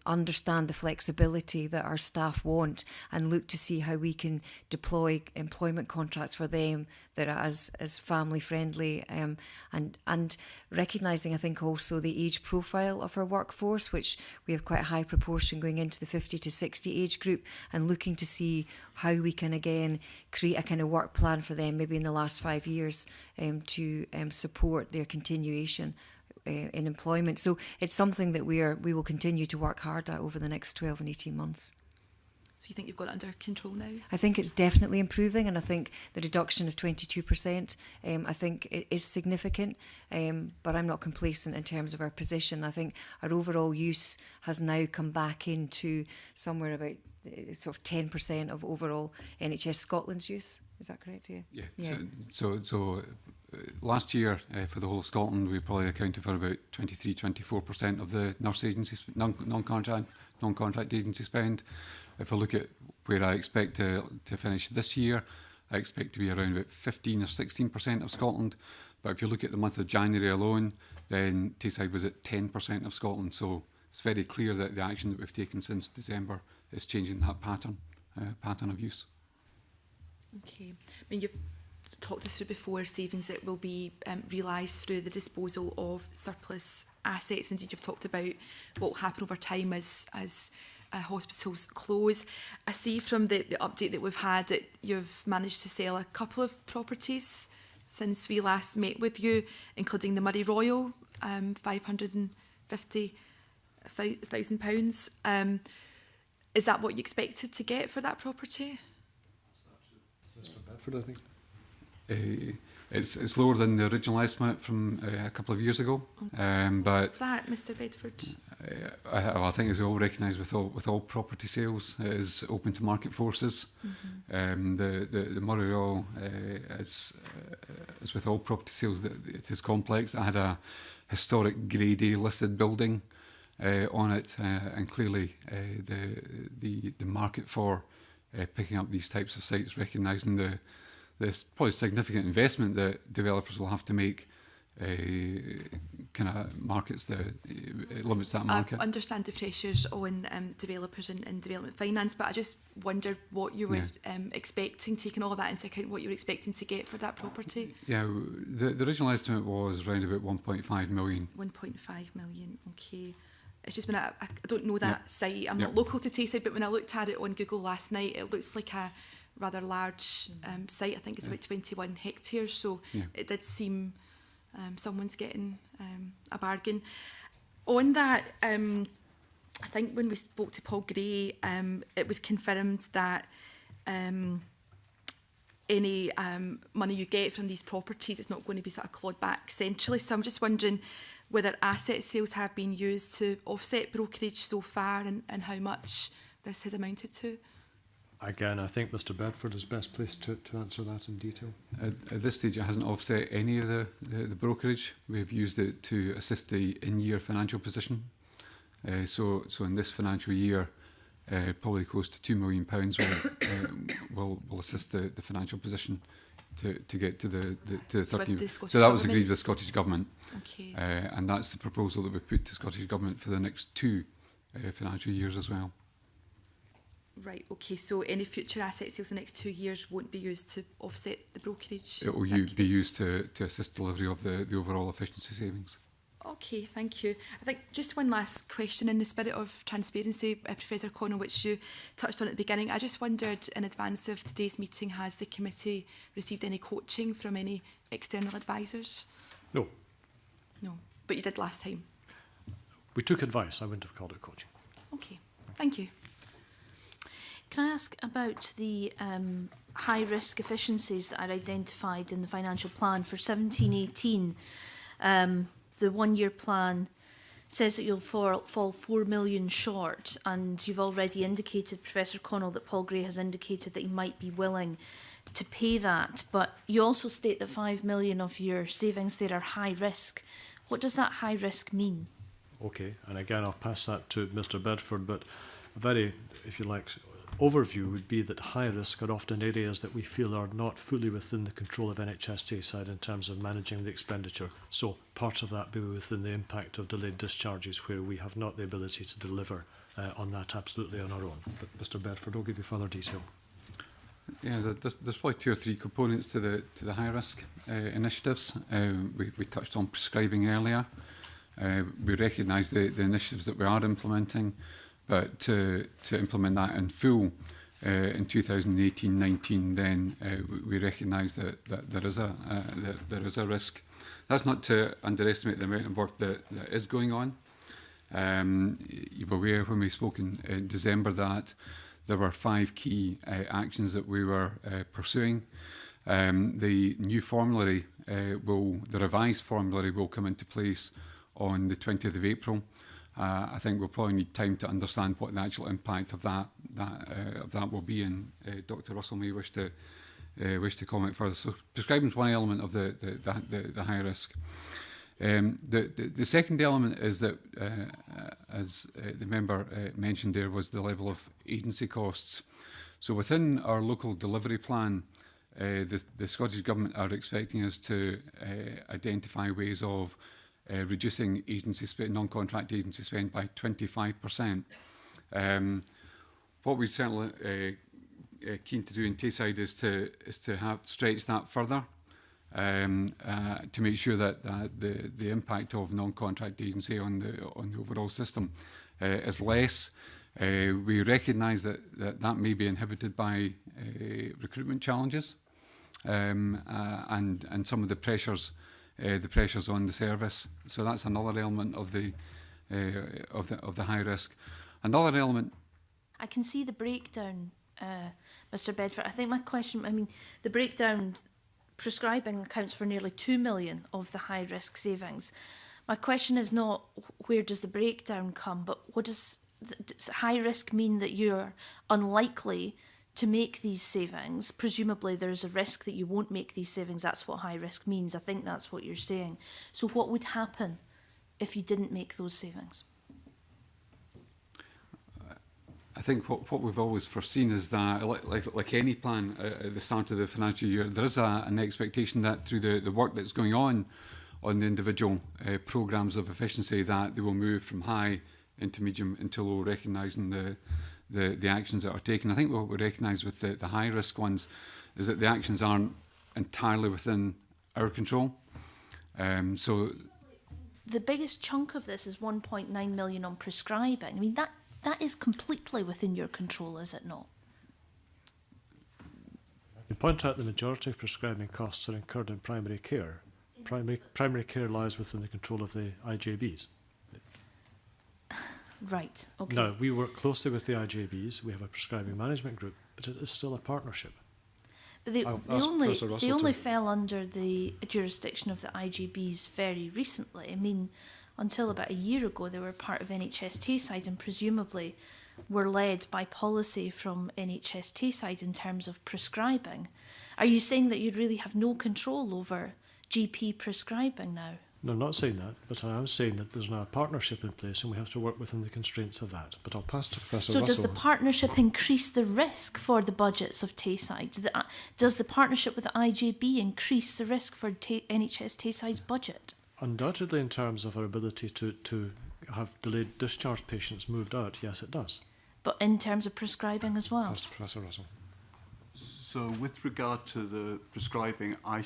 understand the flexibility that our staff want, and look to see how we can deploy employment contracts for them that are as family friendly, and recognising, I think, also the age profile of our workforce, which we have quite a high proportion going into the 50 to 60 age group, and looking to see how we can again create a kind of work plan for them, maybe in the last 5 years, to support their continuation in employment. So it's something that we will continue to work hard at over the next 12 and 18 months. So you think you've got it under control now? I think it's definitely improving, and I think the reduction of 22% I think it is significant, but I'm not complacent in terms of our position. I think our overall use has now come back into somewhere about sort of 10% of overall NHS Scotland's use. Is that correct? Yeah. Yeah. So last year for the whole of Scotland, we probably accounted for about 23-24% of the nurse agencies, non-contract agency spend. If I look at where I expect to finish this year, I expect to be around about 15 or 16% of Scotland. But if you look at the month of January alone, then Tayside was at 10% of Scotland. So it's very clear that the action that we've taken since December is changing that pattern of use. Okay. I mean, you've talked us through before savings that will be realised through the disposal of surplus assets. Indeed, you've talked about what will happen over time as hospitals close. I see from the update that we've had that you've managed to sell a couple of properties since we last met with you, including the Murray Royal, £550,000. Is that what you expected to get for that property? Mr. Bedford, I think. It's lower than the original estimate from a couple of years ago. But what's that, Mr. Bedford? I think, as we all recognise, with all property sales, it is open to market forces. The Murray Royal, as with all property sales, it is complex. I had a historic Grade A listed building on it, and clearly the market for picking up these types of sites, recognising this probably significant investment that developers will have to make, kind of markets it limits that market. I understand the pressures on developers in development finance, but I just wonder what you were expecting, taking all of that into account, what you were expecting to get for that property. Yeah, the original estimate was around about 1.5 million. 1.5 million, okay. It's just when I don't know that site. I'm not local to Tayside, but when I looked at it on Google last night, it looks like a rather large site. I think it's about 21 hectares, so it did seem someone's getting a bargain. On that, I think when we spoke to Paul Gray, it was confirmed that any money you get from these properties is not going to be sort of clawed back centrally. So I'm just wondering whether asset sales have been used to offset brokerage so far, and how much this has amounted to. Again, I think Mr. Bedford is best placed to answer that in detail. At this stage, it hasn't offset any of the brokerage. We've used it to assist the in-year financial position. So in this financial year, probably close to £2 million will assist the financial position to get to the 13. So that was agreed with the Scottish Government. Okay. And that's the proposal that we put to Scottish Government for the next 2 financial years as well. Right, okay, so any future asset sales in the next 2 years won't be used to offset the brokerage? It will be used to assist delivery of the overall efficiency savings. Okay, thank you. I think just one last question in the spirit of transparency, Professor Connell, which you touched on at the beginning. I just wondered, in advance of today's meeting, has the committee received any coaching from any external advisors? No. No, but you did last time? We took advice. I wouldn't have called it coaching. Okay, thank you. Can I ask about the high-risk efficiencies that are identified in the financial plan for 17-18? The one-year plan says that you'll fall 4 million short, and you've already indicated, Professor Connell, that Paul Gray has indicated that he might be willing to pay that. But you also state that 5 million of your savings there are high risk. What does that high risk mean? Okay, and again, I'll pass that to Mr. Bedford, but a very, if you like, overview would be that high risk are often areas that we feel are not fully within the control of NHS Tayside in terms of managing the expenditure. So part of that be within the impact of delayed discharges, where we have not the ability to deliver on that absolutely on our own. But Mr. Bedford will give you further detail. Yeah, there's probably 2 or 3 components to the high risk initiatives. We touched on prescribing earlier. We recognise the initiatives that we are implementing. But to implement that in full in 2018-19, then we recognise that there is a risk. That's not to underestimate the amount of work that is going on. You were aware when we spoke in December that there were 5 key actions that we were pursuing. The new formulary, the revised formulary will come into place on the 20th of April. I think we'll probably need time to understand what the actual impact of that will be, and Dr. Russell may wish to comment further. So prescribing is one element of the high risk. The second element is that, as the member mentioned there, was the level of agency costs. So within our local delivery plan, the Scottish Government are expecting us to identify ways of reducing non-contract agency spend by 25%. What we're certainly keen to do in Tayside is to stretch that further, to make sure that the impact of non-contract agency on the overall system is less. We recognise that may be inhibited by recruitment challenges and some of the pressures on the service. So that's another element of the high risk. Another element. I can see the breakdown, Mr. Bedford. I think my question, the breakdown prescribing accounts for nearly 2 million of the high risk savings. My question is not where does the breakdown come, but what does high risk mean? That you're unlikely to make these savings? Presumably there's a risk that you won't make these savings. That's what high risk means. I think that's what you're saying. So what would happen if you didn't make those savings? I think what we've always foreseen is that, like any plan at the start of the financial year, there is an expectation that through the work that's going on the individual programmes of efficiency, that they will move from high into medium into low, recognising the actions that are taken. I think what we recognise with the high risk ones is that the actions aren't entirely within our control. So the biggest chunk of this is 1.9 million on prescribing. That is completely within your control, is it not? I can point out the majority of prescribing costs are incurred in primary care. Primary care lies within the control of the IJBs. Right, okay. Now, we work closely with the IJBs. We have a prescribing management group, but it is still a partnership. But they only fell under the jurisdiction of the IJBs very recently. Until about a year ago, they were part of NHS Tayside and presumably were led by policy from NHS Tayside in terms of prescribing. Are you saying that you really have no control over GP prescribing now? No, I'm not saying that, but I am saying that there's now a partnership in place and we have to work within the constraints of that. But I'll pass to Professor Russell. So does the partnership increase the risk for the budgets of Tayside? Does the partnership with the IJB increase the risk for NHS Tayside's budget? Undoubtedly, in terms of our ability to have delayed discharge patients moved out, yes, it does. But in terms of prescribing as well? Pass to Professor Russell. So with regard to the prescribing, I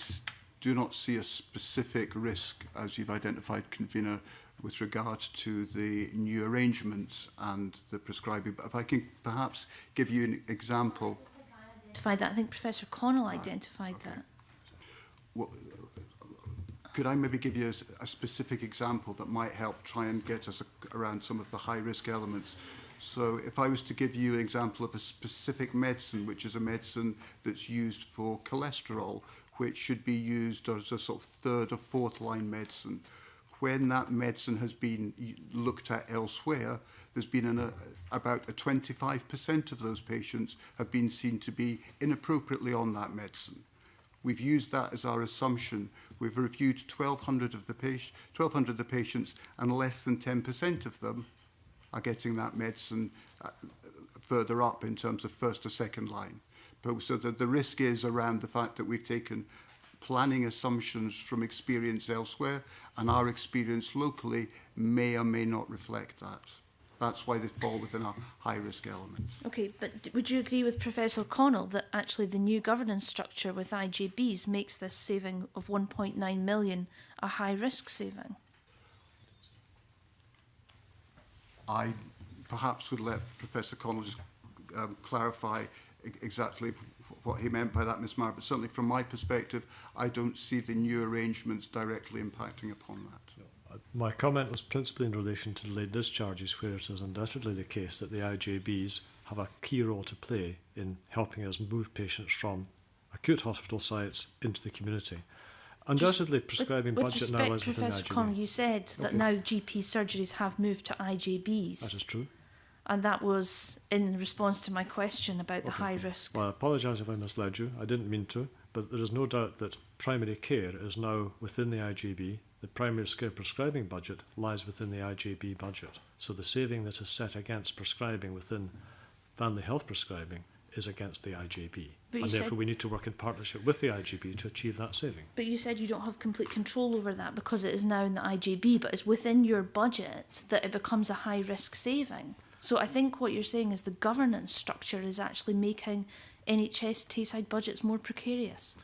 do not see a specific risk, as you've identified, Convener, with regard to the new arrangements and the prescribing. But if I can perhaps give you an example. I think Professor Connell identified that. Well, could I maybe give you a specific example that might help try and get us around some of the high-risk elements? So if I was to give you an example of a specific medicine, which is a medicine that's used for cholesterol, which should be used as a sort of third or fourth line medicine, when that medicine has been looked at elsewhere, there's been about 25% of those patients have been seen to be inappropriately on that medicine. We've used that as our assumption. We've reviewed 1,200 of the patients, and less than 10% of them are getting that medicine further up in terms of first or second line. But so the risk is around the fact that we've taken planning assumptions from experience elsewhere, and our experience locally may or may not reflect that. That's why they fall within our high-risk element. Okay, but would you agree with Professor Connell that actually the new governance structure with IJBs makes this saving of 1.9 million a high-risk saving? I perhaps would let Professor Connell just clarify exactly what he meant by that, Ms. Maher, but certainly from my perspective, I don't see the new arrangements directly impacting upon that. No, My comment was principally in relation to delayed discharges, where it is undoubtedly the case that the IJBs have a key role to play in helping us move patients from acute hospital sites into the community. Undoubtedly, prescribing with budget now respect, lies within the Professor IJB. Connell, you said that Okay. now GP surgeries have moved to IJBs. That is true. And that was in response to my question about the high risk. Well, I apologise if I misled you. I didn't mean to, but there is no doubt that primary care is now within the IJB. The primary care prescribing budget lies within the IJB budget. So the saving that is set against prescribing within family health prescribing is against the IJB. But you And therefore said- we need to work in partnership with the IJB to achieve that saving. But you said you don't have complete control over that because it is now in the IJB, but it's within your budget that it becomes a high risk saving. So I think what you're saying is the governance structure is actually making NHS Tayside budgets more precarious.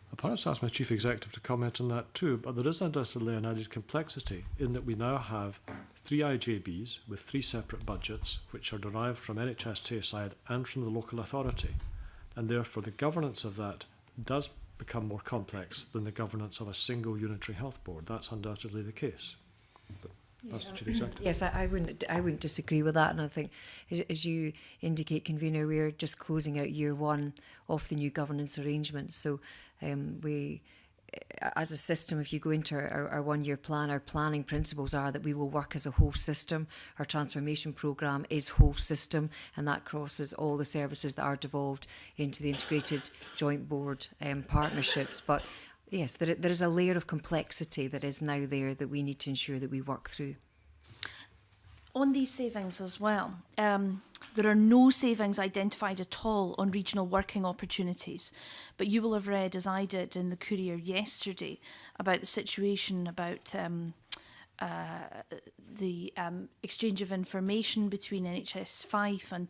I'll perhaps ask my Chief Executive to comment on that too, but there is undoubtedly an added complexity in that we now have 3 IJBs with 3 separate budgets which are derived from NHS Tayside and from the local authority. And therefore the governance of that does become more complex than the governance of a single unitary health board. That's undoubtedly the case. But that's the Chief Executive. Yes, I wouldn't disagree with that, and I think, as you indicate, Convener, we are just closing out year 1 of the new governance arrangement. So we, as a system, if you go into our 1-year plan, our planning principles are that we will work as a whole system. Our transformation programme is whole system, and that crosses all the services that are devolved into the integrated joint board partnerships. But yes, there is a layer of complexity that is now there that we need to ensure that we work through. On these savings as well, there are no savings identified at all on regional working opportunities. But you will have read, as I did in the Courier yesterday, about the situation about the exchange of information between NHS Fife and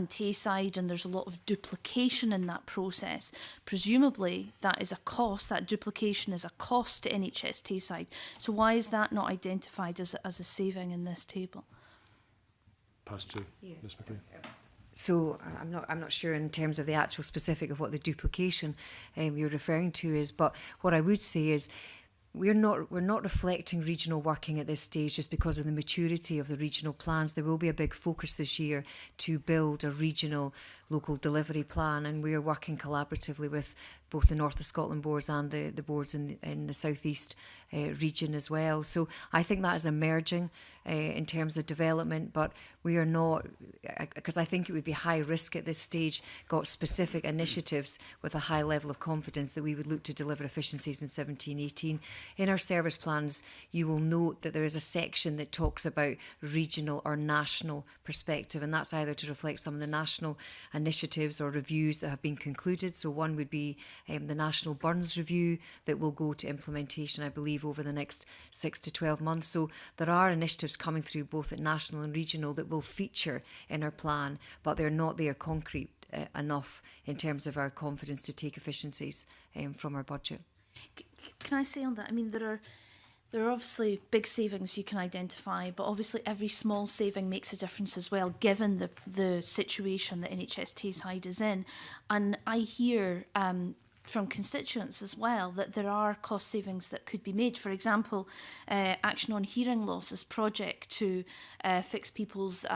Tayside, and there's a lot of duplication in that process. Presumably that is a cost, that duplication is a cost to NHS Tayside. So why is that not identified as a saving in this table? Pass to Ms McLean. So I'm not sure in terms of the actual specific of what the duplication you're referring to is, but what I would say is we're not reflecting regional working at this stage just because of the maturity of the regional plans. There will be a big focus this year to build a regional local delivery plan, and we are working collaboratively with both the North of Scotland boards and the boards in the South East region as well. So I think that is emerging in terms of development, but we are not, because I think it would be high risk at this stage, got specific initiatives with a high level of confidence that we would look to deliver efficiencies in 17-18. In our service plans, you will note that there is a section that talks about regional or national perspective, and that's either to reflect some of the national initiatives or reviews that have been concluded. So one would be the National Burns Review that will go to implementation, I believe, over the next 6 to 12 months. So there are initiatives coming through both at national and regional that will feature in our plan, but they're not there concrete enough in terms of our confidence to take efficiencies from our budget. Can I say on that? I mean, there are obviously big savings you can identify, but obviously every small saving makes a difference as well, given the situation that NHS Tayside is in. And I hear from constituents as well that there are cost savings that could be made. For example, Action on Hearing Losses project to fix people's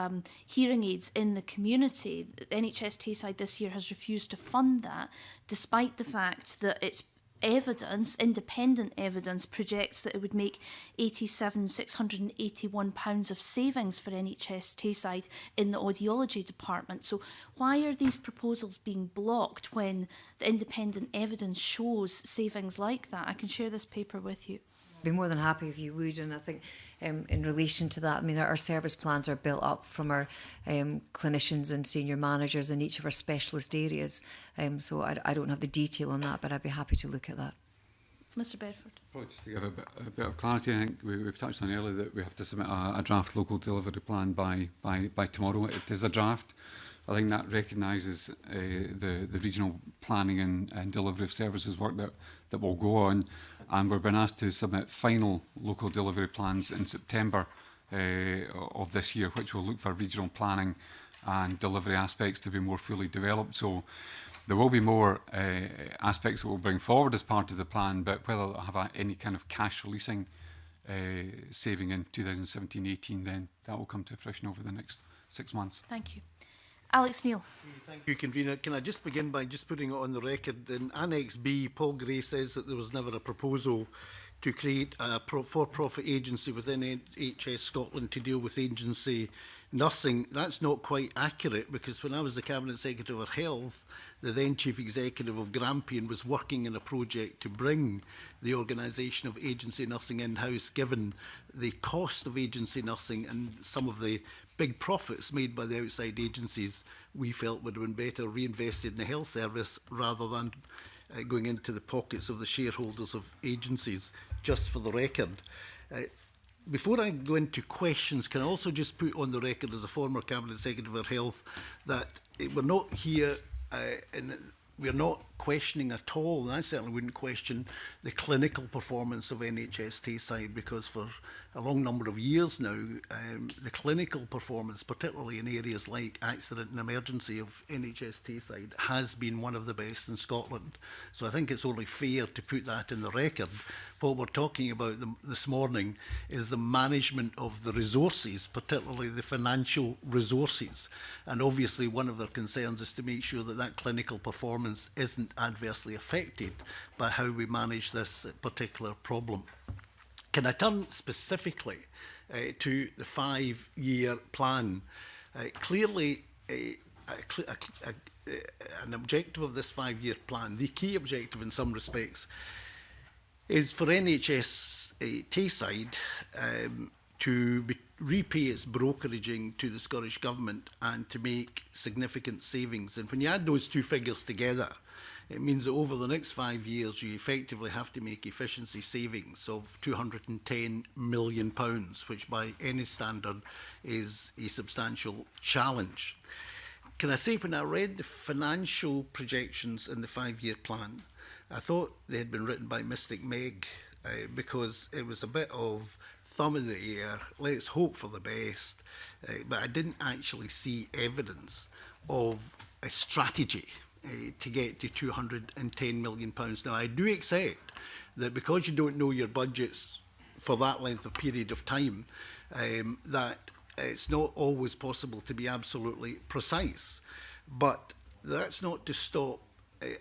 hearing aids in the community. NHS Tayside this year has refused to fund that, despite the fact that it's evidence, independent evidence, projects that it would make £87,681 of savings for NHS Tayside in the audiology department. So why are these proposals being blocked when the independent evidence shows savings like that? I can share this paper with you. I'd be more than happy if you would, and I think in relation to that, I mean, our service plans are built up from our clinicians and senior managers in each of our specialist areas, so I don't have the detail on that, but I'd be happy to look at that. Mr Bedford. Probably just to give a bit of clarity, I think we've touched on earlier that we have to submit a draft local delivery plan by tomorrow. It is a draft. I think that recognises the regional planning and delivery of services work that will go on, and we're being asked to submit final local delivery plans in September of this year, which will look for regional planning and delivery aspects to be more fully developed. So there will be more aspects that we'll bring forward as part of the plan, but whether they'll have any kind of cash releasing saving in 2017-18, then that will come to fruition over the next 6 months. Thank you. Alex Neil. Thank you, Convener. Can I just begin by just putting it on the record? In Annex B, Paul Gray says that there was never a proposal to create a for-profit agency within NHS Scotland to deal with agency nursing. That's not quite accurate, because when I was the Cabinet Secretary for Health, the then Chief Executive of Grampian was working in a project to bring the organisation of agency nursing in-house, given the cost of agency nursing and some of the big profits made by the outside agencies. We felt would have been better reinvested in the health service rather than going into the pockets of the shareholders of agencies, just for the record. Before I go into questions, can I also just put on the record as a former Cabinet Secretary for Health that we're not here we're not questioning at all, and I certainly wouldn't question the clinical performance of NHS Tayside, because for a long number of years now, the clinical performance, particularly in areas like accident and emergency of NHS Tayside, has been one of the best in Scotland. So I think it's only fair to put that in the record. What we're talking about this morning is the management of the resources, particularly the financial resources. And obviously one of their concerns is to make sure that that clinical performance isn't adversely affected by how we manage this particular problem. Can I turn specifically to the 5-year plan? Clearly, an objective of this 5-year plan, the key objective in some respects, is for NHS Tayside to repay its brokeraging to the Scottish Government and to make significant savings. And when you add those two figures together, it means that over the next 5 years, you effectively have to make efficiency savings of £210 million, which by any standard is a substantial challenge. Can I say, when I read the financial projections in the 5-year plan, I thought they had been written by Mystic Meg, because it was a bit of thumb in the air, let's hope for the best, but I didn't actually see evidence of a strategy to get to £210 million. Now, I do accept that because you don't know your budgets for that length of period of time, that it's not always possible to be absolutely precise. But that's not to stop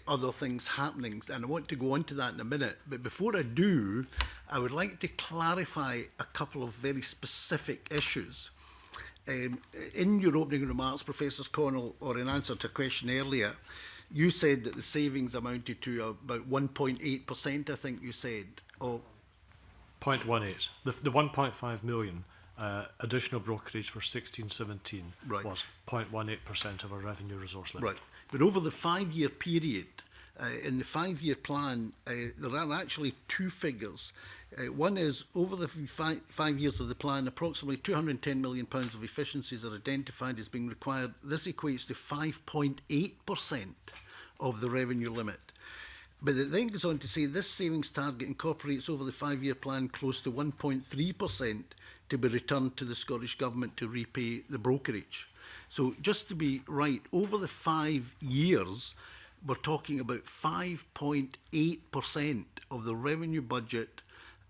other things happening, and I want to go on to that in a minute. But before I do, I would like to clarify a couple of very specific issues. In your opening remarks, Professor Connell, or in answer to a question earlier, you said that the savings amounted to about 1.8%, I think you said. Of 0.18. The 1.5 million additional brokerage for 16-17 right. was 0.18% of our revenue resource limit. Right. But over the 5-year period, in the 5-year plan, there are actually two figures. One is, over the 5 years of the plan, approximately £210 million of efficiencies are identified as being required. This equates to 5.8% of the revenue limit. But it then goes on to say this savings target incorporates over the 5-year plan close to 1.3% to be returned to the Scottish Government to repay the brokerage. So just to be right, over the 5 years, we're talking about 5.8% of the revenue budget,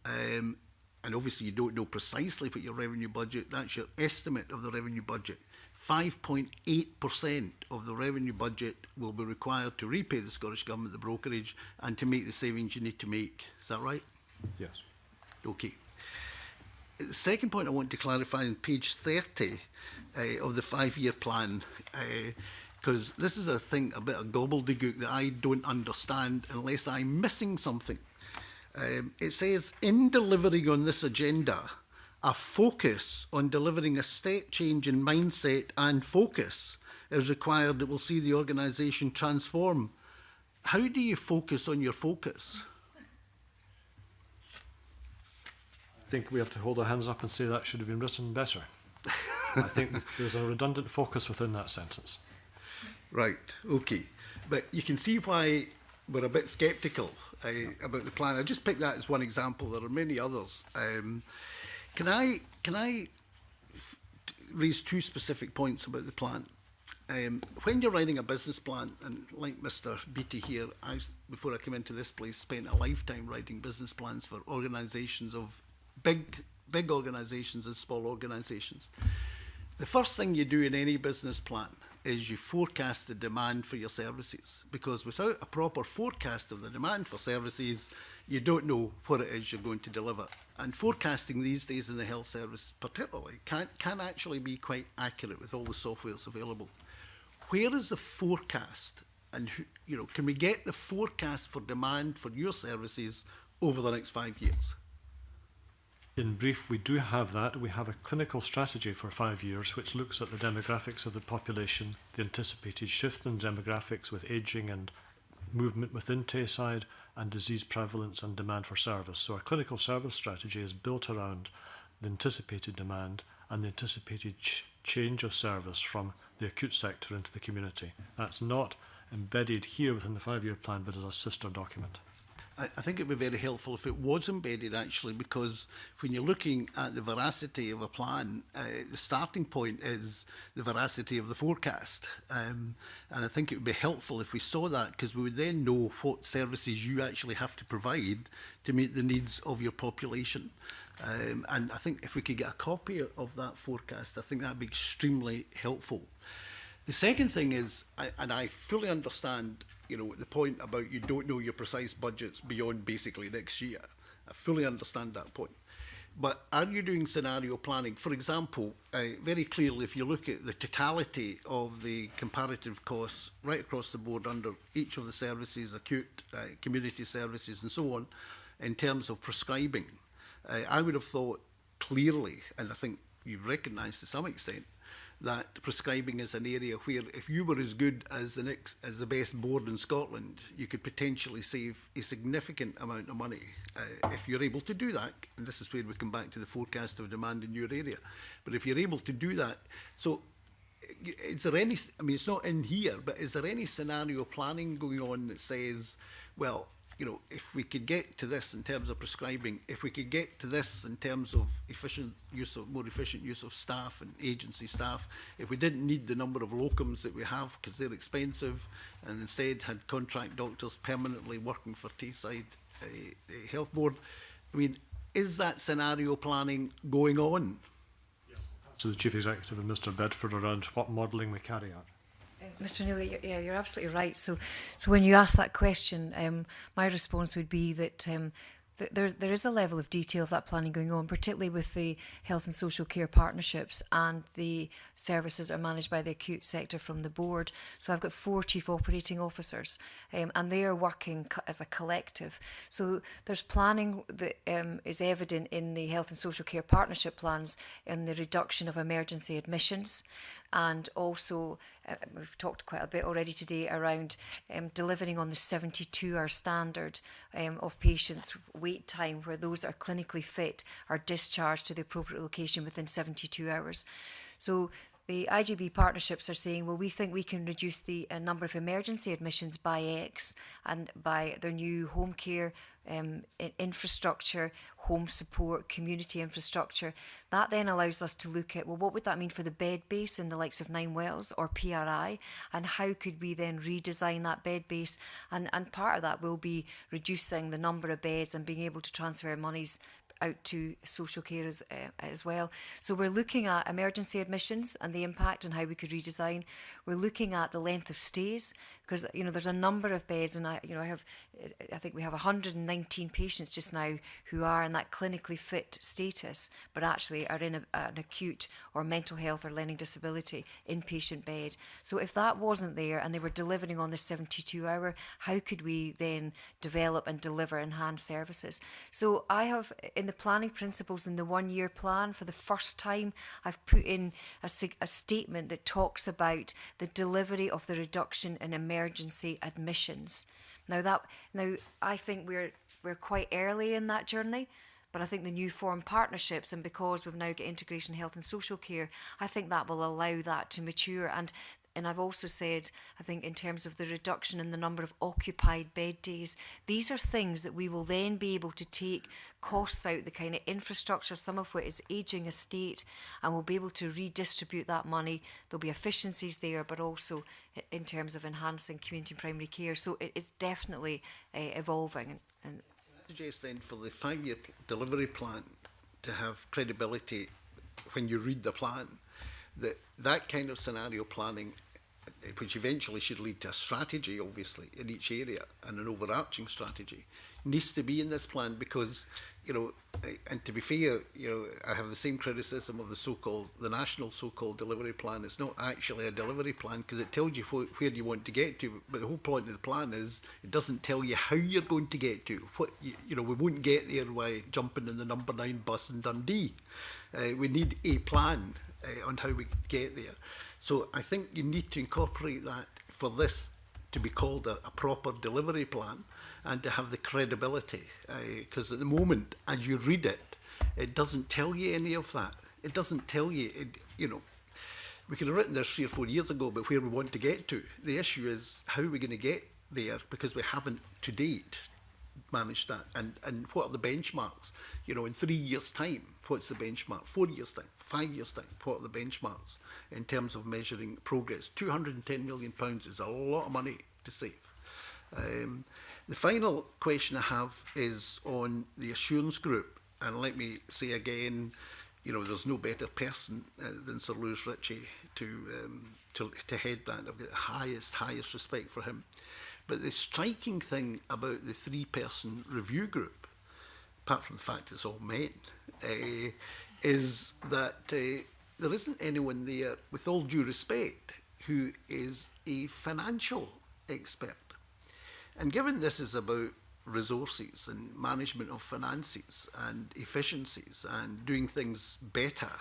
and obviously you don't know precisely what your revenue budget, that's your estimate of the revenue budget. 5.8% of the revenue budget will be required to repay the Scottish Government the brokerage and to make the savings you need to make. Is that right? Yes. Okay. The second point I want to clarify on page 30 of the 5-year plan, because this is a bit of gobbledygook that I don't understand unless I'm missing something. It says, in delivering on this agenda, a focus on delivering a step change in mindset and focus is required that will see the organisation transform. How do you focus on your focus? I think we have to hold our hands up and say that should have been written better. I think there's a redundant focus within that sentence. Right, okay. But you can see why we're a bit sceptical about the plan. I just picked that as one example. There are many others. Can I raise two specific points about the plan? When you're writing a business plan, and like Mr. Beattie here, before I came into this place, spent a lifetime writing business plans for organisations of big organisations and small organisations. The first thing you do in any business plan is you forecast the demand for your services, because without a proper forecast of the demand for services, you don't know what it is you're going to deliver. And forecasting these days in the health service particularly can actually be quite accurate with all the softwares available. Where is the forecast? And can we get the forecast for demand for your services over the next 5 years? In brief, we do have that. We have a clinical strategy for 5 years which looks at the demographics of the population, the anticipated shift in demographics with ageing and movement within Tayside, and disease prevalence and demand for service. So our clinical service strategy is built around the anticipated demand and the anticipated change of service from the acute sector into the community. That's not embedded here within the 5-year plan, but as a sister document. I think it would be very helpful if it was embedded, actually, because when you're looking at the veracity of a plan, the starting point is the veracity of the forecast. And I think it would be helpful if we saw that, because we would then know what services you actually have to provide to meet the needs of your population. And I think if we could get a copy of that forecast, I think that would be extremely helpful. The second thing is, and I fully understand the point about you don't know your precise budgets beyond basically next year. I fully understand that point. But are you doing scenario planning? For example, very clearly, if you look at the totality of the comparative costs right across the board under each of the services, acute, community services and so on, in terms of prescribing, I would have thought clearly, and I think you've recognised to some extent, that prescribing is an area where if you were as good as the best board in Scotland, you could potentially save a significant amount of money if you're able to do that. And this is where we come back to the forecast of demand in your area. But if you're able to do that, so is there any, I mean, it's not in here, but is there any scenario planning going on that says, well, if we could get to this in terms of prescribing, if we could get to this in terms of more efficient use of staff and agency staff, if we didn't need the number of locums that we have because they're expensive, and instead had contract doctors permanently working for Tayside Health Board, I mean, is that scenario planning going on? So the Chief Executive and Mr Bedford around what modelling we carry out. Mr Neely, yeah, you're absolutely right. So when you ask that question, my response would be that there is a level of detail of that planning going on, particularly with the health and social care partnerships, and the services are managed by the acute sector from the board. So I've got 4 chief operating officers, and they are working as a collective. So there's planning that is evident in the health and social care partnership plans in the reduction of emergency admissions. And also, we've talked quite a bit already today around delivering on the 72-hour standard of patients' wait time, where those that are clinically fit are discharged to the appropriate location within 72 hours. So the IGB partnerships are saying, well, we think we can reduce the number of emergency admissions by X, and by their new home care infrastructure, home support, community infrastructure. That then allows us to look at, well, what would that mean for the bed base in the likes of 9 Wells or PRI, and how could we then redesign that bed base? And part of that will be reducing the number of beds and being able to transfer monies out to social care as well. So we're looking at emergency admissions and the impact and how we could redesign. We're looking at the length of stays, because there's a number of beds, and I think we have 119 patients just now who are in that clinically fit status, but actually are in an acute or mental health or learning disability inpatient bed. So if that wasn't there and they were delivering on the 72-hour, how could we then develop and deliver enhanced services? So I have, in the planning principles in the 1-year plan, for the first time, I've put in a statement that talks about the delivery of the reduction in emergency admissions. Now I think we're quite early in that journey, but I think the new form partnerships, and because we've now got integration health and social care, I think that will allow that to mature. And I've also said, I think in terms of the reduction in the number of occupied bed days, these are things that we will then be able to take costs out, the kind of infrastructure, some of which is ageing estate, and we'll be able to redistribute that money. There'll be efficiencies there, but also in terms of enhancing community and primary care. So it is definitely evolving. And I suggest then for the 5-year delivery plan, to have credibility when you read the plan, that kind of scenario planning, which eventually should lead to a strategy, obviously, in each area and an overarching strategy, needs to be in this plan because, you know, and to be fair, you know, I have the same criticism of the national so-called delivery plan. It's not actually a delivery plan because it tells you where you want to get to, but the whole point of the plan is it doesn't tell you how you're going to get to. You know, we won't get there by jumping in the number 9 bus in Dundee. We need a plan on how we get there. So I think you need to incorporate that for this to be called a proper delivery plan and to have the credibility. Because at the moment, as you read it, it doesn't tell you any of that. It doesn't tell you, you know, we could have written this 3 or 4 years ago about where we want to get to. The issue is how are we going to get there because we haven't to date managed that. And what are the benchmarks? You know, in 3 years' time, what's the benchmark? 4 years' time, 5 years' time, what are the benchmarks in terms of measuring progress? £210 million is a lot of money to save. The final question I have is on the assurance group. And let me say again, you know, there's no better person than Sir Lewis Ritchie to head that. I've got the highest respect for him. But the striking thing about the 3-person review group, apart from the fact it's all men, is that there isn't anyone there, with all due respect, who is a financial expert. And given this is about resources and management of finances and efficiencies and doing things better,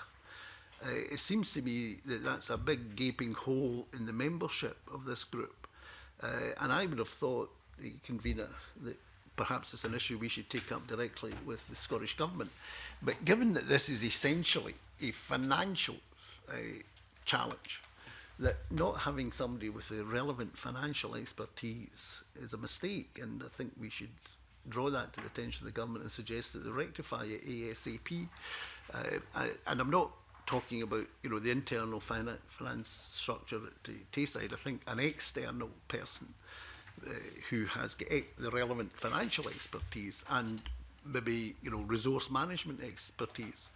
it seems to me that that's a big gaping hole in the membership of this group. And I would have thought, the convener, that perhaps it's an issue we should take up directly with the Scottish Government. But given that this is essentially a financial challenge, that not having somebody with the relevant financial expertise is a mistake, and I think we should draw that to the attention of the government and suggest that they rectify it ASAP. And I'm not talking about, you know, the internal finance structure at Tayside. I think an external person who has the relevant financial expertise and maybe, you know, resource management expertise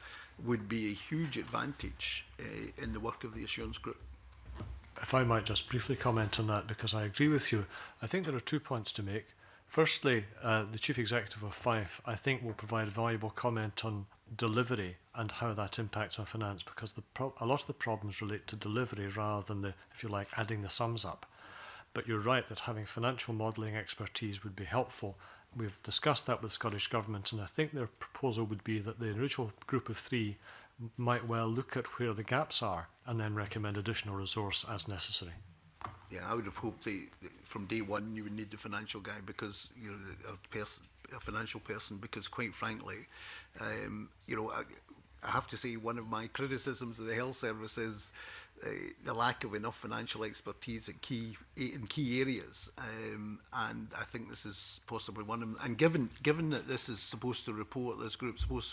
would be a huge advantage in the work of the assurance group. If I might just briefly comment on that, because I agree with you. I think there are 2 points to make. Firstly, the Chief Executive of Fife, I think, will provide a valuable comment on delivery and how that impacts on finance, because a lot of the problems relate to delivery rather than, if you like, adding the sums up. But you're right that having financial modelling expertise would be helpful. We've discussed that with Scottish Government, and I think their proposal would be that the original group of 3 might well look at where the gaps are and then recommend additional resource as necessary. Yeah, I would have hoped from day one you would need the financial guy because, you know, a financial person, because quite frankly, you know, I have to say one of my criticisms of the health service is the lack of enough financial expertise in key areas, and I think this is possibly one of them. And given that this group's supposed to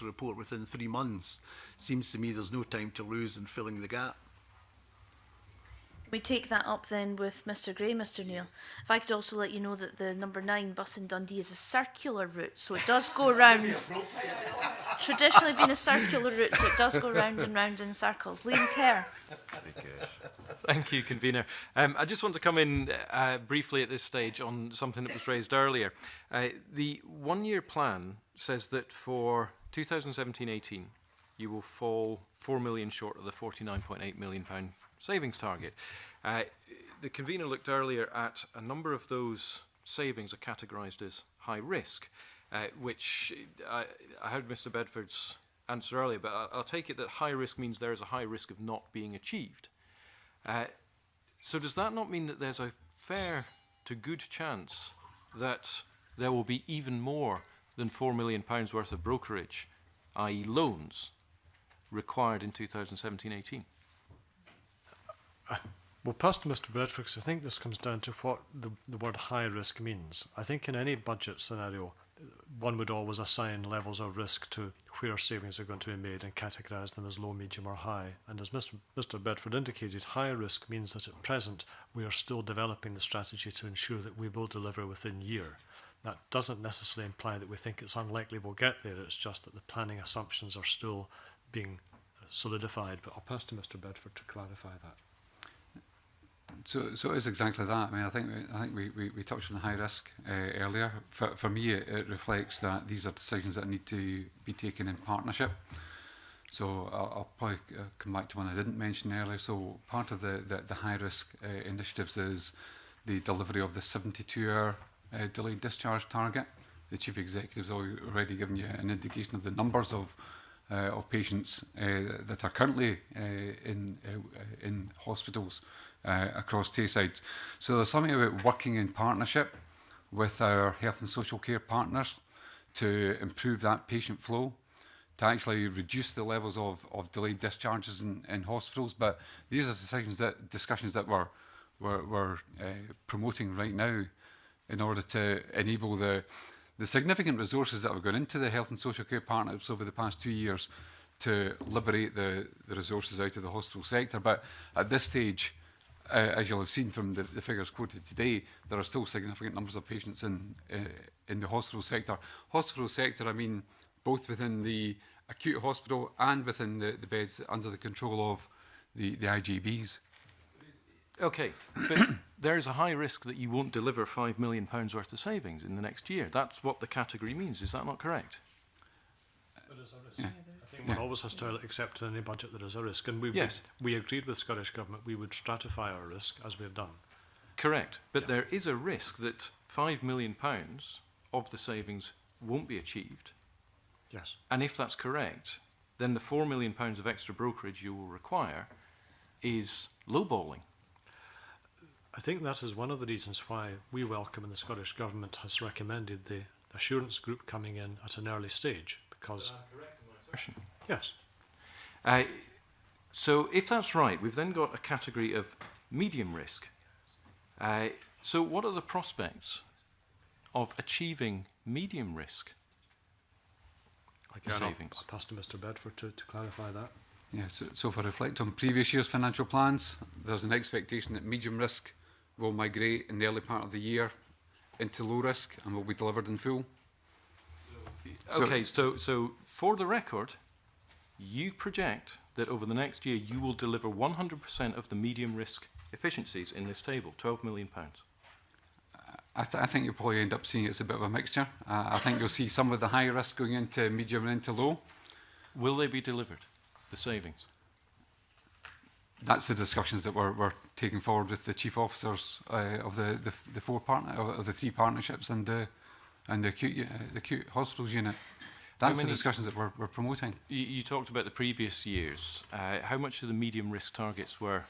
report within 3 months, seems to me there's no time to lose in filling the gap. We take that up then with Mr Gray, Mr Neil. If I could also let you know that the number 9 bus in Dundee is a circular route, so it does go round. Traditionally been a circular route, so it does go round and round in circles. Liam Kerr. Thank you, Convener. I just want to come in briefly at this stage on something that was raised earlier. The one-year plan says that for 2017-18, you will fall 4 million short of the £49.8 million savings target. The convener looked earlier at a number of those savings are categorised as high risk, which I heard Mr Bedford's answer earlier, but I'll take it that high risk means there is a high risk of not being achieved. So does that not mean that there's a fair to good chance that there will be even more than £4 million worth of brokerage, i.e. loans, required in 2017-18? Well, pass to Mr Bedford, because I think this comes down to what the word high risk means. I think in any budget scenario, one would always assign levels of risk to where savings are going to be made and categorise them as low, medium or high. And as Mr Bedford indicated, high risk means that at present we are still developing the strategy to ensure that we will deliver within year. That doesn't necessarily imply that we think it's unlikely we'll get there. It's just that the planning assumptions are still being solidified. But I'll pass to Mr. Bedford to clarify that. So it's exactly that. I mean, I think we touched on the high risk earlier. For me, it reflects that these are decisions that need to be taken in partnership. So I'll probably come back to one I didn't mention earlier. So part of the high risk initiatives is the delivery of the 72-hour delayed discharge target. The Chief Executive's already given you an indication of the numbers of patients that are currently in hospitals across Tayside. So there's something about working in partnership with our health and social care partners to improve that patient flow, to actually reduce the levels of delayed discharges in hospitals. But these are discussions that we're promoting right now in order to enable the significant resources that have gone into the health and social care partnerships over the past 2 years to liberate the resources out of the hospital sector. But at this stage, as you'll have seen from the figures quoted today, there are still significant numbers of patients in the hospital sector. Hospital sector, I mean, both within the acute hospital and within the beds under the control of the IGBs. Okay, but there is a high risk that you won't deliver £5 million worth of savings in the next year. That's what the category means. Is that not correct? But there's a risk. Yeah. I think one always has to accept in any budget there is a risk. And we agreed with Scottish Government we would stratify our risk, as we've done. Correct. But there is a risk that £5 million of the savings won't be achieved. Yes. And if that's correct, then the £4 million of extra brokerage you will require is lowballing. I think that is one of the reasons why we welcome and the Scottish Government has recommended the assurance group coming in at an early stage, because... correct in my assertion? Yes. So if that's right, we've then got a category of medium risk. So what are the prospects of achieving medium risk savings? I'll pass to Mr. Bedford to clarify that. Yeah, so if I reflect on previous year's financial plans, there's an expectation that medium risk will migrate in the early part of the year into low risk and will be delivered in full. Okay, so for the record, you project that over the next year you will deliver 100% of the medium risk efficiencies in this table, £12 million. I think you'll probably end up seeing it's a bit of a mixture. I think you'll see some of the high risk going into medium and into low. Will they be delivered, the savings? That's the discussions that we're taking forward with the chief officers of the three partnerships and the acute hospitals unit. That's the discussions that we're promoting. You talked about the previous years. How much of the medium risk targets were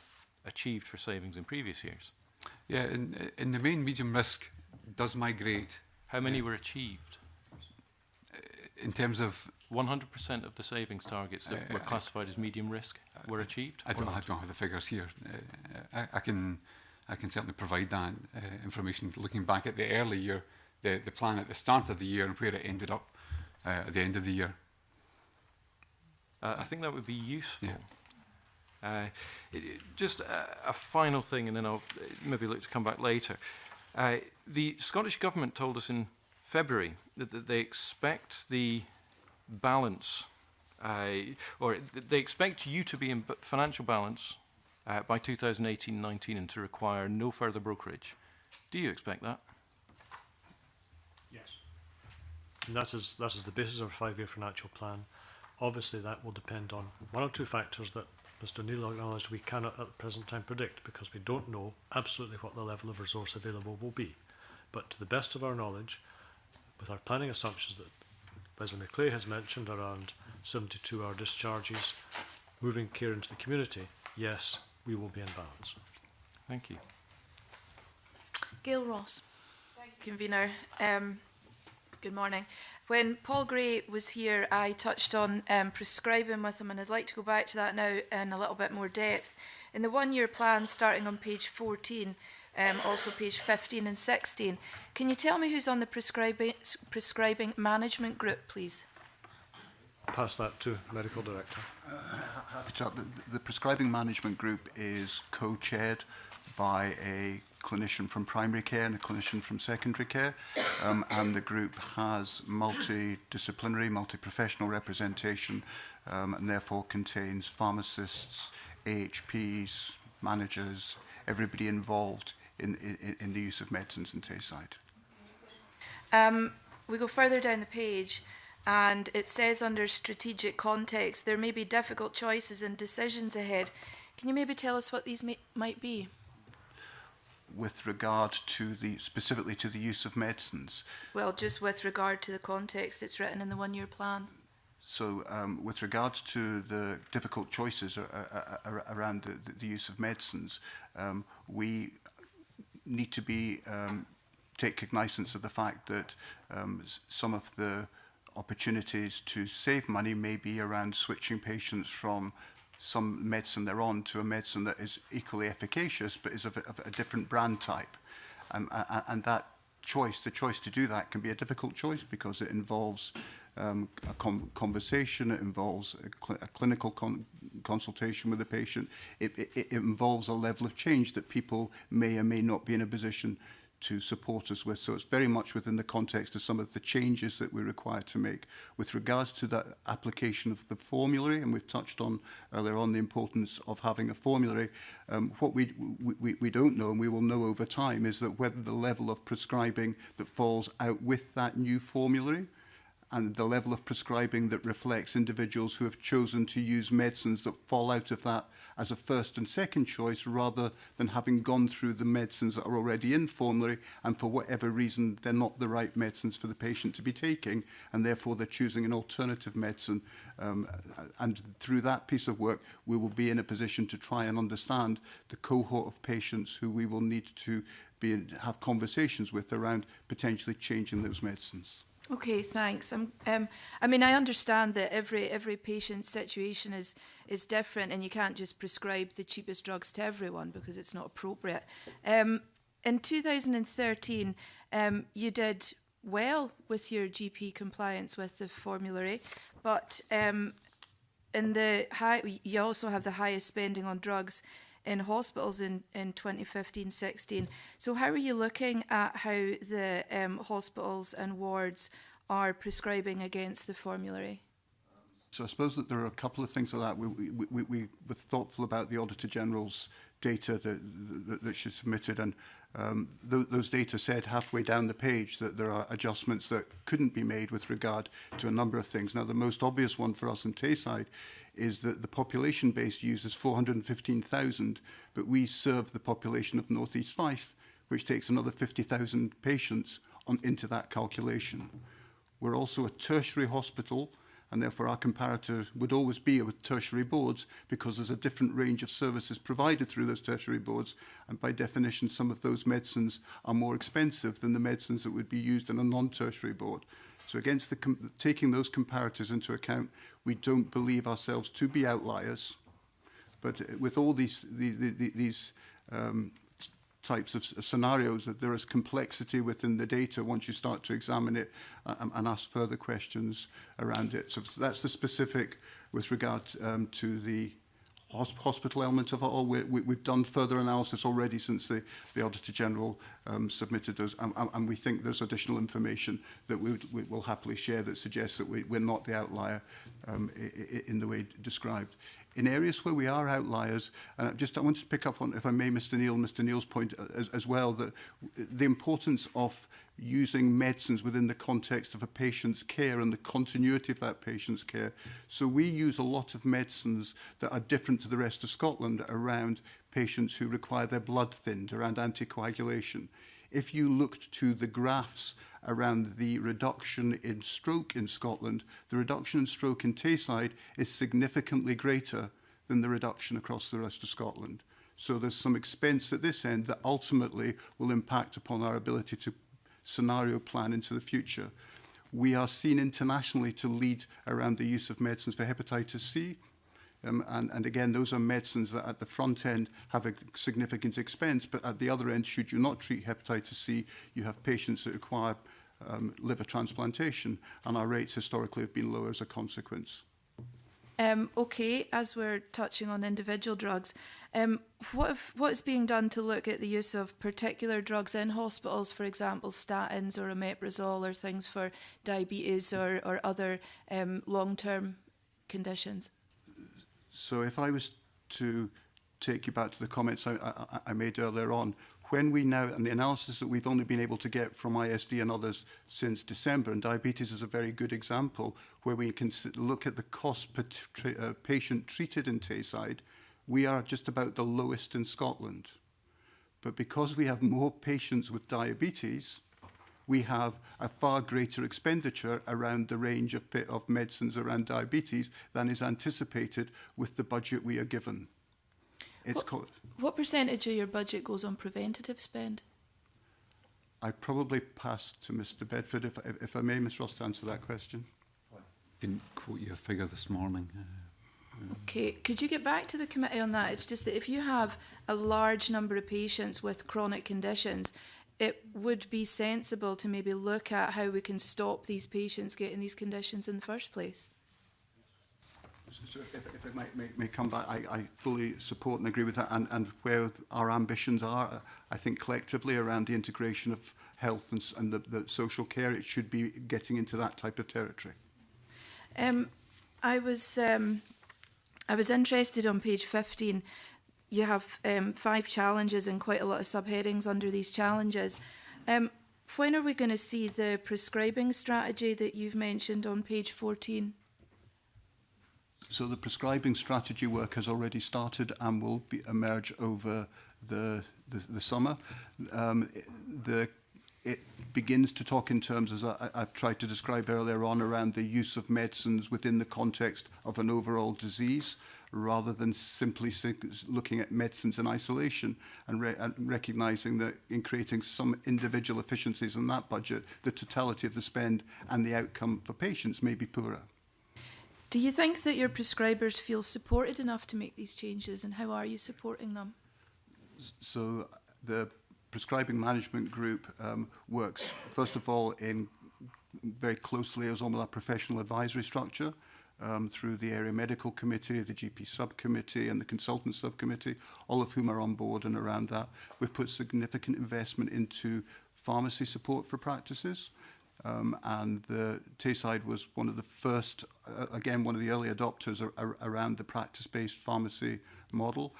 achieved for savings in previous years? Yeah, in the main, medium risk does migrate. How many were achieved? In terms of 100% of the savings targets that were classified as medium risk were achieved? I don't have the figures here. I can certainly provide that information. Looking back at the early year, the plan at the start of the year and where it ended up at the end of the year. I think that would be useful. Yeah. Just a final thing, and then I'll maybe look to come back later. The Scottish Government told us in February that they expect the balance, or they expect you to be in financial balance by 2018-19 and to require no further brokerage. Do you expect that? Yes. And that is the basis of our 5-year financial plan. Obviously, that will depend on one or two factors that Mr. Neil acknowledged we cannot at the present time predict, because we don't know absolutely what the level of resource available will be. But to the best of our knowledge, with our planning assumptions that Leslie McClay has mentioned around 72-hour discharges, moving care into the community, yes, we will be in balance. Thank you. Gail Ross. Thank you, Convener. Good morning. When Paul Gray was here, I touched on prescribing with him, and I'd like to go back to that now in a little bit more depth. In the one-year plan, starting on page 14, also page 15 and 16, can you tell me who's on the prescribing management group, please? I'll pass that to Medical Director. Happy to. The prescribing management group is co-chaired by a clinician from primary care and a clinician from secondary care, and the group has multidisciplinary, multi-professional representation, and therefore contains pharmacists, AHPs, managers, everybody involved in the use of medicines in Tayside. We go further down the page, and it says under strategic context, there may be difficult choices and decisions ahead. Can you maybe tell us what these might be? With regard to specifically to the use of medicines? Well, just with regard to the context it's written in the one-year plan. So with regards to the difficult choices around the use of medicines, we need to take cognizance of the fact that some of the opportunities to save money may be around switching patients from some medicine they're on to a medicine that is equally efficacious but is of a different brand type. And that choice, the choice to do that, can be a difficult choice because it involves a conversation, it involves a clinical consultation with the patient, it involves a level of change that people may or may not be in a position to support us with. So it's very much within the context of some of the changes that we're required to make. With regards to that application of the formulary, and we've touched on earlier on the importance of having a formulary, what we don't know, and we will know over time, is that whether the level of prescribing that falls out with that new formulary and the level of prescribing that reflects individuals who have chosen to use medicines that fall out of that as a first and second choice, rather than having gone through the medicines that are already in formulary and for whatever reason they're not the right medicines for the patient to be taking, and therefore they're choosing an alternative medicine. And through that piece of work, we will be in a position to try and understand the cohort of patients who we will need to have conversations with around potentially changing those medicines. Okay, thanks. I mean, I understand that every patient's situation is different, and you can't just prescribe the cheapest drugs to everyone because it's not appropriate. In 2013, you did well with your GP compliance with the formulary, but you also have the highest spending on drugs in hospitals in 2015-16. So how are you looking at how the hospitals and wards are prescribing against the formulary? So I suppose that there are a couple of things like that. We were thoughtful about the Auditor General's data that she submitted, and those data said halfway down the page that there are adjustments that couldn't be made with regard to a number of things. Now, the most obvious one for us in Tayside is that the population base uses 415,000, but we serve the population of North East Fife, which takes another 50,000 patients into that calculation. We're also a tertiary hospital, and therefore our comparator would always be with tertiary boards because there's a different range of services provided through those tertiary boards, and by definition some of those medicines are more expensive than the medicines that would be used in a non-tertiary board. So against taking those comparators into account, we don't believe ourselves to be outliers. But with all these types of scenarios, that there is complexity within the data once you start to examine it and ask further questions around it. So that's the specific with regard to the hospital element of it all. We've done further analysis already since the Auditor General submitted those, and we think there's additional information that we will happily share that suggests that we're not the outlier in the way described. In areas where we are outliers, I wanted to pick up on, if I may, Mr. Neil's point as well, that the importance of using medicines within the context of a patient's care and the continuity of that patient's care. So we use a lot of medicines that are different to the rest of Scotland around patients who require their blood thinned, around anticoagulation. If you looked to the graphs around the reduction in stroke in Scotland, the reduction in stroke in Tayside is significantly greater than the reduction across the rest of Scotland. So there's some expense at this end that ultimately will impact upon our ability to scenario plan into the future. We are seen internationally to lead around the use of medicines for hepatitis C. And again, those are medicines that at the front end have a significant expense, but at the other end, should you not treat hepatitis C, you have patients that require liver transplantation, and our rates historically have been low as a consequence. Okay, as we're touching on individual drugs, what is being done to look at the use of particular drugs in hospitals, for example, statins or omeprazole or things for diabetes or other long-term conditions? So if I was to take you back to the comments I made earlier on, when we now, and the analysis that we've only been able to get from ISD and others since December, and diabetes is a very good example, where we can look at the cost per patient treated in Tayside, we are just about the lowest in Scotland. But because we have more patients with diabetes, we have a far greater expenditure around the range of medicines around diabetes than is anticipated with the budget we are given. What percentage of your budget goes on preventative spend? I probably pass to Mr. Bedford, if I may, Ms. Ross, to answer that question. I didn't quote you a figure this morning. Okay, could you get back to the committee on that? It's just that if you have a large number of patients with chronic conditions, it would be sensible to maybe look at how we can stop these patients getting these conditions in the first place. So if I may come back, I fully support and agree with that, and where our ambitions are, I think collectively around the integration of health and the social care, it should be getting into that type of territory. I was interested on page 15. You have 5 challenges and quite a lot of subheadings under these challenges. When are we going to see the prescribing strategy that you've mentioned on page 14? So the prescribing strategy work has already started and will emerge over the summer. It begins to talk in terms, as I've tried to describe earlier on, around the use of medicines within the context of an overall disease, rather than simply looking at medicines in isolation, and recognising that in creating some individual efficiencies in that budget, the totality of the spend and the outcome for patients may be poorer. Do you think that your prescribers feel supported enough to make these changes, and how are you supporting them? So the prescribing management group works, first of all, in very close liaison with our professional advisory structure through the area medical committee, the GP subcommittee and the consultant subcommittee, all of whom are on board and around that. We've put significant investment into pharmacy support for practices. And the Tayside was one of the first, again, one of the early adopters around the practice-based pharmacy model.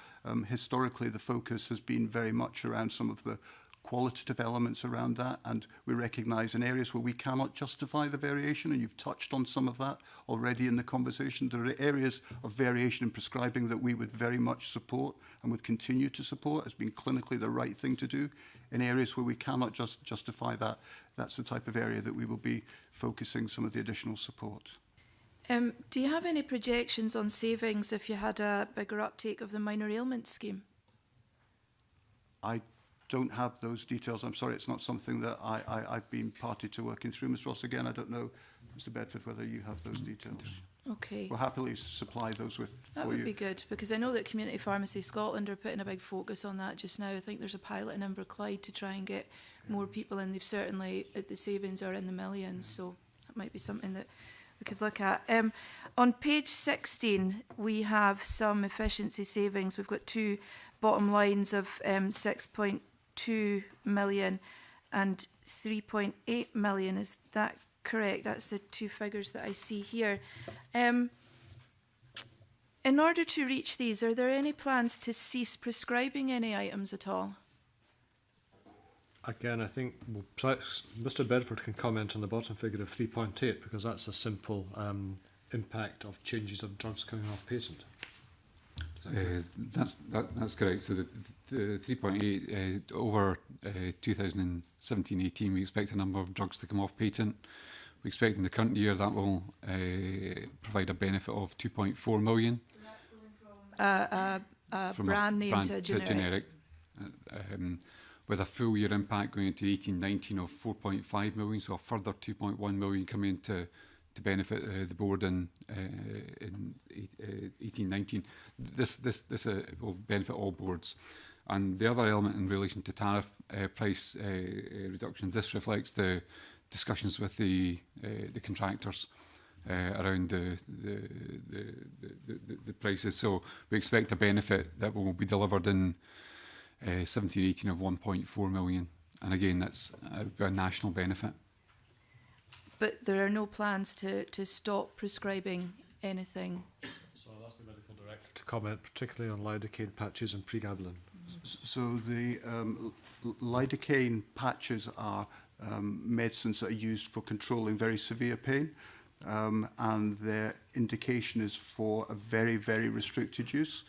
Historically, the focus has been very much around some of the qualitative elements around that, and we recognise in areas where we cannot justify the variation, and you've touched on some of that already in the conversation. There are areas of variation in prescribing that we would very much support and would continue to support as being clinically the right thing to do. In areas where we cannot justify that, that's the type of area that we will be focusing some of the additional support. Do you have any projections on savings if you had a bigger uptake of the minor ailment scheme? I don't have those details. I'm sorry, it's not something that I've been party to working through. Ms. Ross, again, I don't know, Mr. Bedford, whether you have those details. Okay. We'll happily supply those for you. That would be good, because I know that Community Pharmacy Scotland are putting a big focus on that just now. I think there's a pilot in Inverclyde to try and get more people in. They've certainly, the savings are in the millions, so that might be something that we could look at. On page 16, we have some efficiency savings. We've got 2 bottom lines of 6.2 million and 3.8 million. Is that correct? That's the 2 figures that I see here. In order to reach these, are there any plans to cease prescribing any items at all? Again, I think Mr. Bedford can comment on the bottom figure of 3.8, because that's a simple impact of changes of drugs coming off patent. That's correct. So the 3.8 over 2017-18, we expect a number of drugs to come off patent. We expect in the current year that will provide a benefit of 2.4 million. So that's going from a brand name to a generic. With a full year impact going into 18-19 of 4.5 million, so a further 2.1 million coming to benefit the board in 18-19. This will benefit all boards. And the other element in relation to tariff price reductions, this reflects the discussions with the contractors around the prices. So we expect a benefit that will be delivered in 17-18 of 1.4 million. And again, that's a national benefit. But there are no plans to stop prescribing anything. So I'll ask the medical director to comment, particularly on lidocaine patches and pregabalin. So the lidocaine patches are medicines that are used for controlling very severe pain, and their indication is for a very, very restricted use.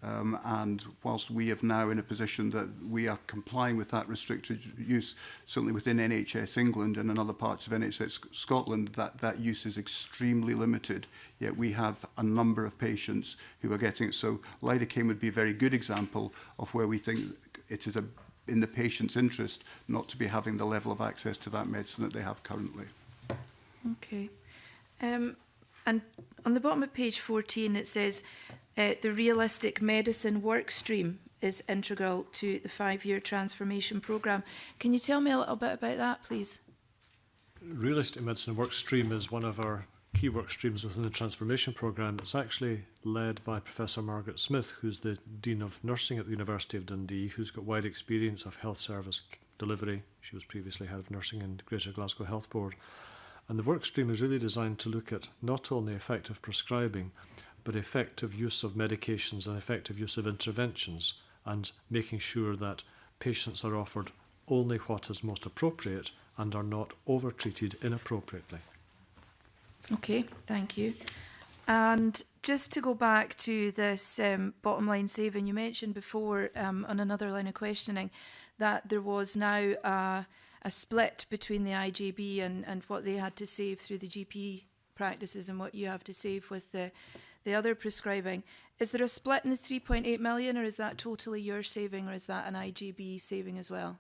And whilst we are now in a position that we are complying with that restricted use, certainly within NHS England and in other parts of NHS Scotland, that use is extremely limited. Yet we have a number of patients who are getting it. So lidocaine would be a very good example of where we think it is in the patient's interest not to be having the level of access to that medicine that they have currently. Okay. And on the bottom of page 14, it says, the realistic medicine work stream is integral to the 5-year transformation programme. Can you tell me a little bit about that, please? Realistic medicine work stream is one of our key work streams within the transformation programme. It's actually led by Professor Margaret Smith, who's the Dean of Nursing at the University of Dundee, who's got wide experience of health service delivery. She was previously head of nursing in Greater Glasgow Health Board. And the work stream is really designed to look at not only effective prescribing, but effective use of medications and effective use of interventions, and making sure that patients are offered only what is most appropriate and are not over-treated inappropriately. Okay, thank you. And just to go back to this bottom line saving, you mentioned before on another line of questioning that there was now a split between the IJB and what they had to save through the GP practices and what you have to save with the other prescribing. Is there a split in the 3.8 million, or is that totally your saving, or is that an IJB saving as well?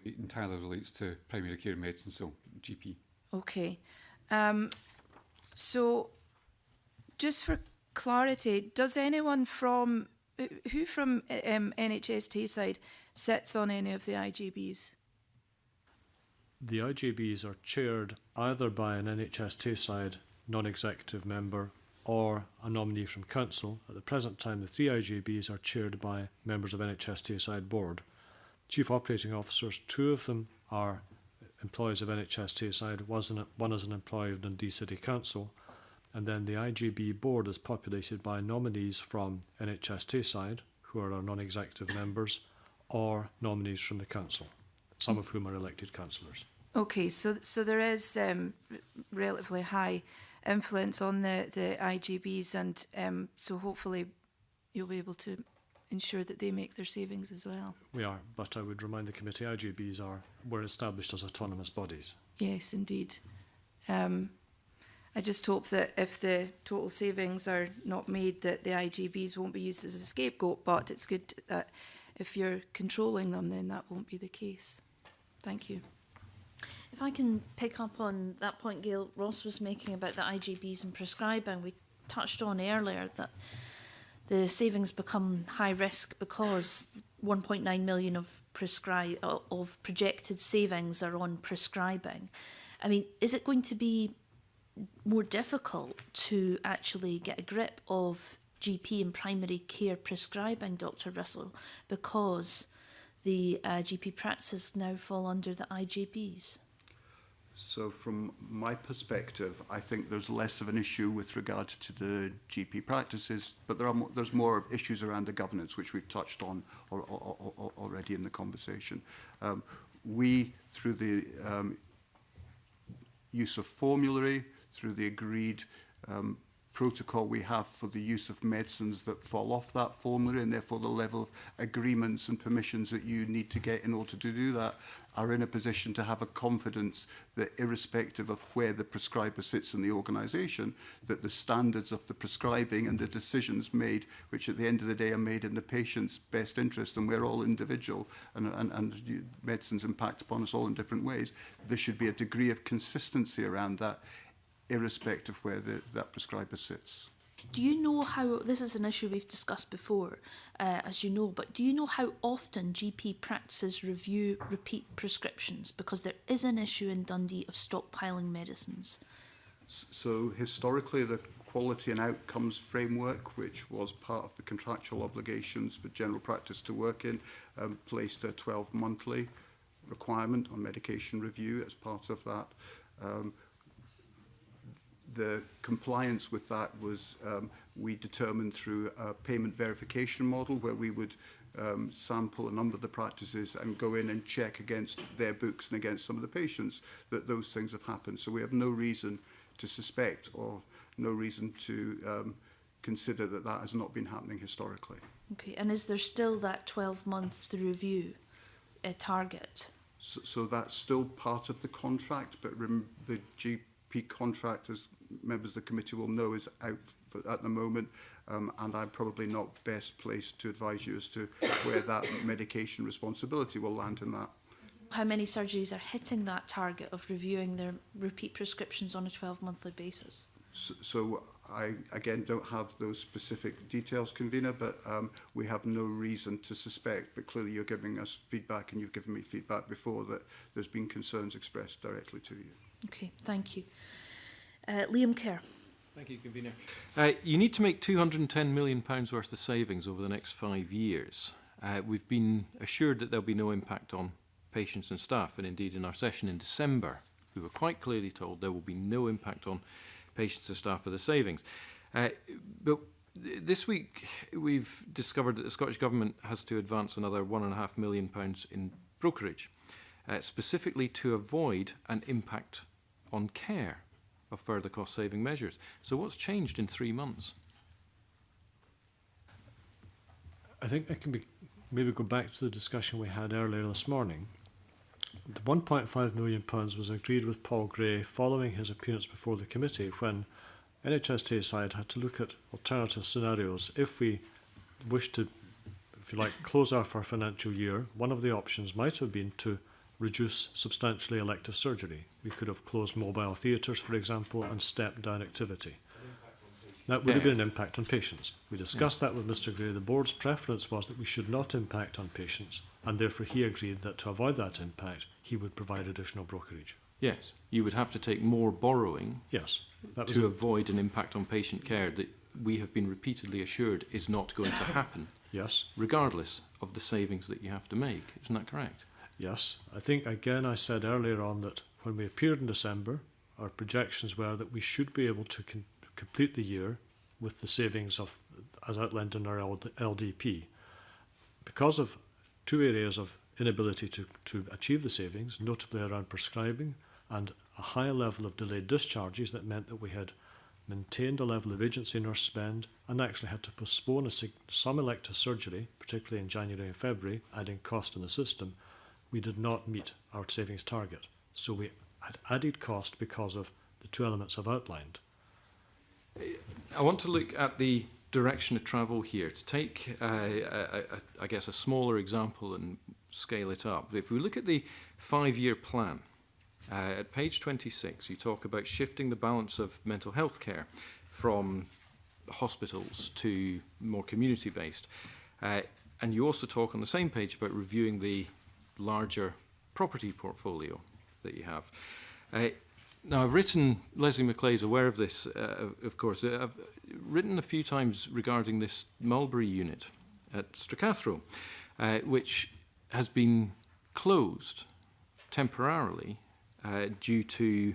It entirely relates to primary care medicine, so GP. Okay. So just for clarity, does anyone from NHS Tayside sits on any of the IJBs? The IJBs are chaired either by an NHS Tayside non-executive member or a nominee from council. At the present time, the 3 IJBs are chaired by members of NHS Tayside board. Chief operating officers, 2 of them are employees of NHS Tayside, one is an employee of Dundee City Council, and then the IJB board is populated by nominees from NHS Tayside, who are our non-executive members, or nominees from the council, some of whom are elected councillors. Okay, so there is relatively high influence on the IJBs, and so hopefully you'll be able to ensure that they make their savings as well. We are, but I would remind the committee IJBs were established as autonomous bodies. Yes, indeed. I just hope that if the total savings are not made, that the IJBs won't be used as a scapegoat, but it's good that if you're controlling them, then that won't be the case. Thank you. If I can pick up on that point Gail Ross was making about the IJBs and prescribing, we touched on earlier that the savings become high risk because 1.9 million of projected savings are on prescribing. I mean, is it going to be more difficult to actually get a grip of GP and primary care prescribing, Dr. Russell, because the GP practices now fall under the IJBs? So from my perspective, I think there's less of an issue with regard to the GP practices, but there's more issues around the governance, which we've touched on already in the conversation. We, through the use of formulary, through the agreed protocol we have for the use of medicines that fall off that formulary, and therefore the level of agreements and permissions that you need to get in order to do that, are in a position to have a confidence that irrespective of where the prescriber sits in the organisation, that the standards of the prescribing and the decisions made, which at the end of the day are made in the patient's best interest, and we're all individual, and medicines impact upon us all in different ways, there should be a degree of consistency around that, irrespective of where that prescriber sits. Do you know how, this is an issue we've discussed before, as you know, but do you know how often GP practices review repeat prescriptions? Because there is an issue in Dundee of stockpiling medicines. So historically, the quality and outcomes framework, which was part of the contractual obligations for general practice to work in, placed a 12-monthly requirement on medication review as part of that. The compliance with that was we determined through a payment verification model where we would sample a number of the practices and go in and check against their books and against some of the patients that those things have happened. So we have no reason to suspect or no reason to consider that that has not been happening historically. Okay, and is there still that 12-month review target? So that's still part of the contract, but the GP contract, as members of the committee will know, is out at the moment, and I'm probably not best placed to advise you as to where that medication responsibility will land in that. How many surgeries are hitting that target of reviewing their repeat prescriptions on a 12-monthly basis? So I, again, don't have those specific details, Convener, but we have no reason to suspect, but clearly you're giving us feedback, and you've given me feedback before, that there's been concerns expressed directly to you. Okay, thank you. Liam Kerr. Thank you, Convener. You need to make £210 million worth of savings over the next 5 years. We've been assured that there'll be no impact on patients and staff, and indeed in our session in December, we were quite clearly told there will be no impact on patients and staff for the savings. But this week, we've discovered that the Scottish Government has to advance another £1.5 million in brokerage, specifically to avoid an impact on care of further cost-saving measures. So what's changed in 3 months? I think I can maybe go back to the discussion we had earlier this morning. The £1.5 million was agreed with Paul Gray following his appearance before the committee, when NHS Tayside had to look at alternative scenarios. If we wish to, if you like, close off our financial year, one of the options might have been to reduce substantially elective surgery. We could have closed mobile theatres, for example, and stepped down activity. That would have been an impact on patients. We discussed that with Mr Gray. The board's preference was that we should not impact on patients, and therefore he agreed that to avoid that impact, he would provide additional brokerage. Yes, you would have to take more borrowing. Yes, to avoid an impact on patient care that we have been repeatedly assured is not going to happen. Yes. Regardless of the savings that you have to make. Isn't that correct? Yes. I think, again, I said earlier on that when we appeared in December, our projections were that we should be able to complete the year with the savings of, as outlined in our LDP. Because of two areas of inability to achieve the savings, notably around prescribing and a high level of delayed discharges, that meant that we had maintained a level of agency nurse spend and actually had to postpone some elective surgery, particularly in January and February, adding cost in the system. We did not meet our savings target. So we had added cost because of the two elements I've outlined. I want to look at the direction of travel here. To take, I guess, a smaller example and scale it up. If we look at the 5-year plan, at page 26, you talk about shifting the balance of mental health care from hospitals to more community-based. And you also talk on the same page about reviewing the larger property portfolio that you have. Now, I've written, Leslie Macleay is aware of this, of course. I've written a few times regarding this Mulberry unit at Stracathro, which has been closed temporarily due to,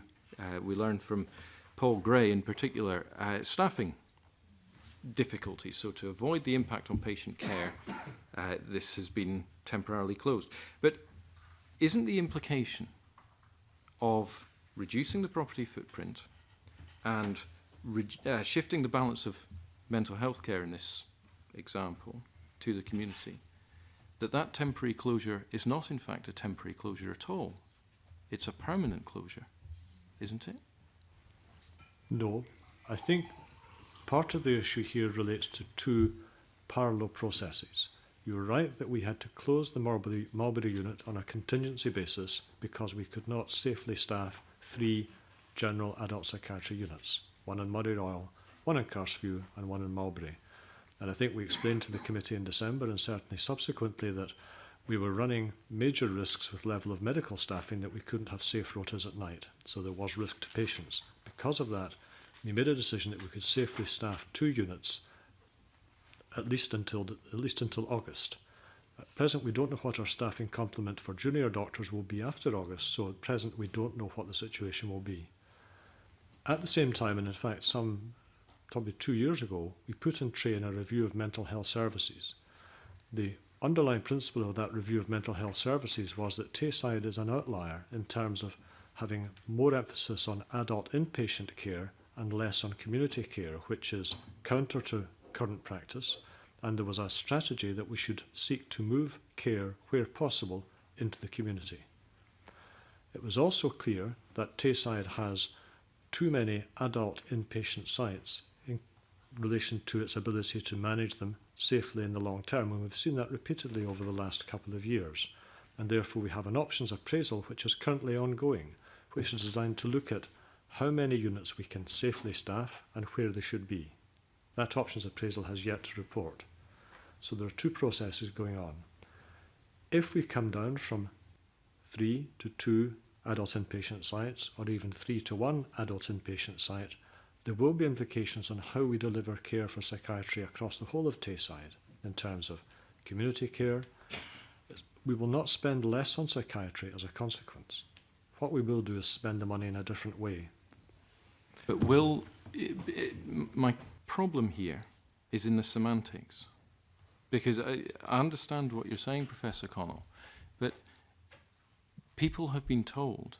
we learned from Paul Gray in particular, staffing difficulties. So to avoid the impact on patient care, this has been temporarily closed. But isn't the implication of reducing the property footprint and shifting the balance of mental health care in this example to the community, that temporary closure is not in fact a temporary closure at all? It's a permanent closure, isn't it? No. I think part of the issue here relates to two parallel processes. You're right that we had to close the Mulberry unit on a contingency basis because we could not safely staff 3 general adult psychiatry units, one in Murray Royal, one in Carsview and one in Mulberry. And I think we explained to the committee in December and certainly subsequently that we were running major risks with level of medical staffing that we couldn't have safe rotas at night, so there was risk to patients. Because of that, we made a decision that we could safely staff 2 units at least until August. At present, we don't know what our staffing complement for junior doctors will be after August, so at present we don't know what the situation will be. At the same time, and in fact probably 2 years ago, we put in train a review of mental health services. The underlying principle of that review of mental health services was that Tayside is an outlier in terms of having more emphasis on adult inpatient care and less on community care, which is counter to current practice, and there was a strategy that we should seek to move care, where possible, into the community. It was also clear that Tayside has too many adult inpatient sites in relation to its ability to manage them safely in the long term, and we've seen that repeatedly over the last couple of years. And therefore we have an options appraisal which is currently ongoing, which is designed to look at how many units we can safely staff and where they should be. That options appraisal has yet to report. So there are 2 processes going on. If we come down from 3 to 2 adult inpatient sites, or even 3 to 1 adult inpatient site, there will be implications on how we deliver care for psychiatry across the whole of Tayside in terms of community care. We will not spend less on psychiatry as a consequence. What we will do is spend the money in a different way. But my problem here is in the semantics. Because I understand what you're saying, Professor Connell, but people have been told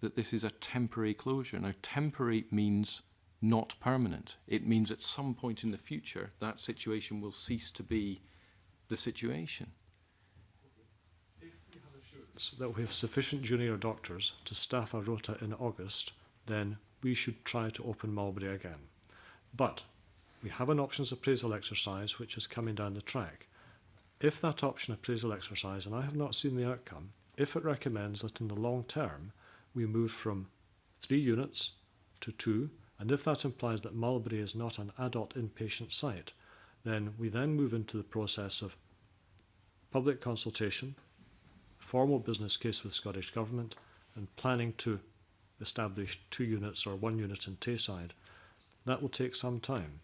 that this is a temporary closure. Now, temporary means not permanent. It means at some point in the future that situation will cease to be the situation. If we have assurance that we have sufficient junior doctors to staff a rota in August, then we should try to open Mulberry again. But we have an options appraisal exercise which is coming down the track. If that option appraisal exercise, and I have not seen the outcome, if it recommends that in the long term we move from 3 units to 2, and if that implies that Mulberry is not an adult inpatient site, then we then move into the process of public consultation, formal business case with Scottish Government, and planning to establish 2 units or 1 unit in Tayside. That will take some time.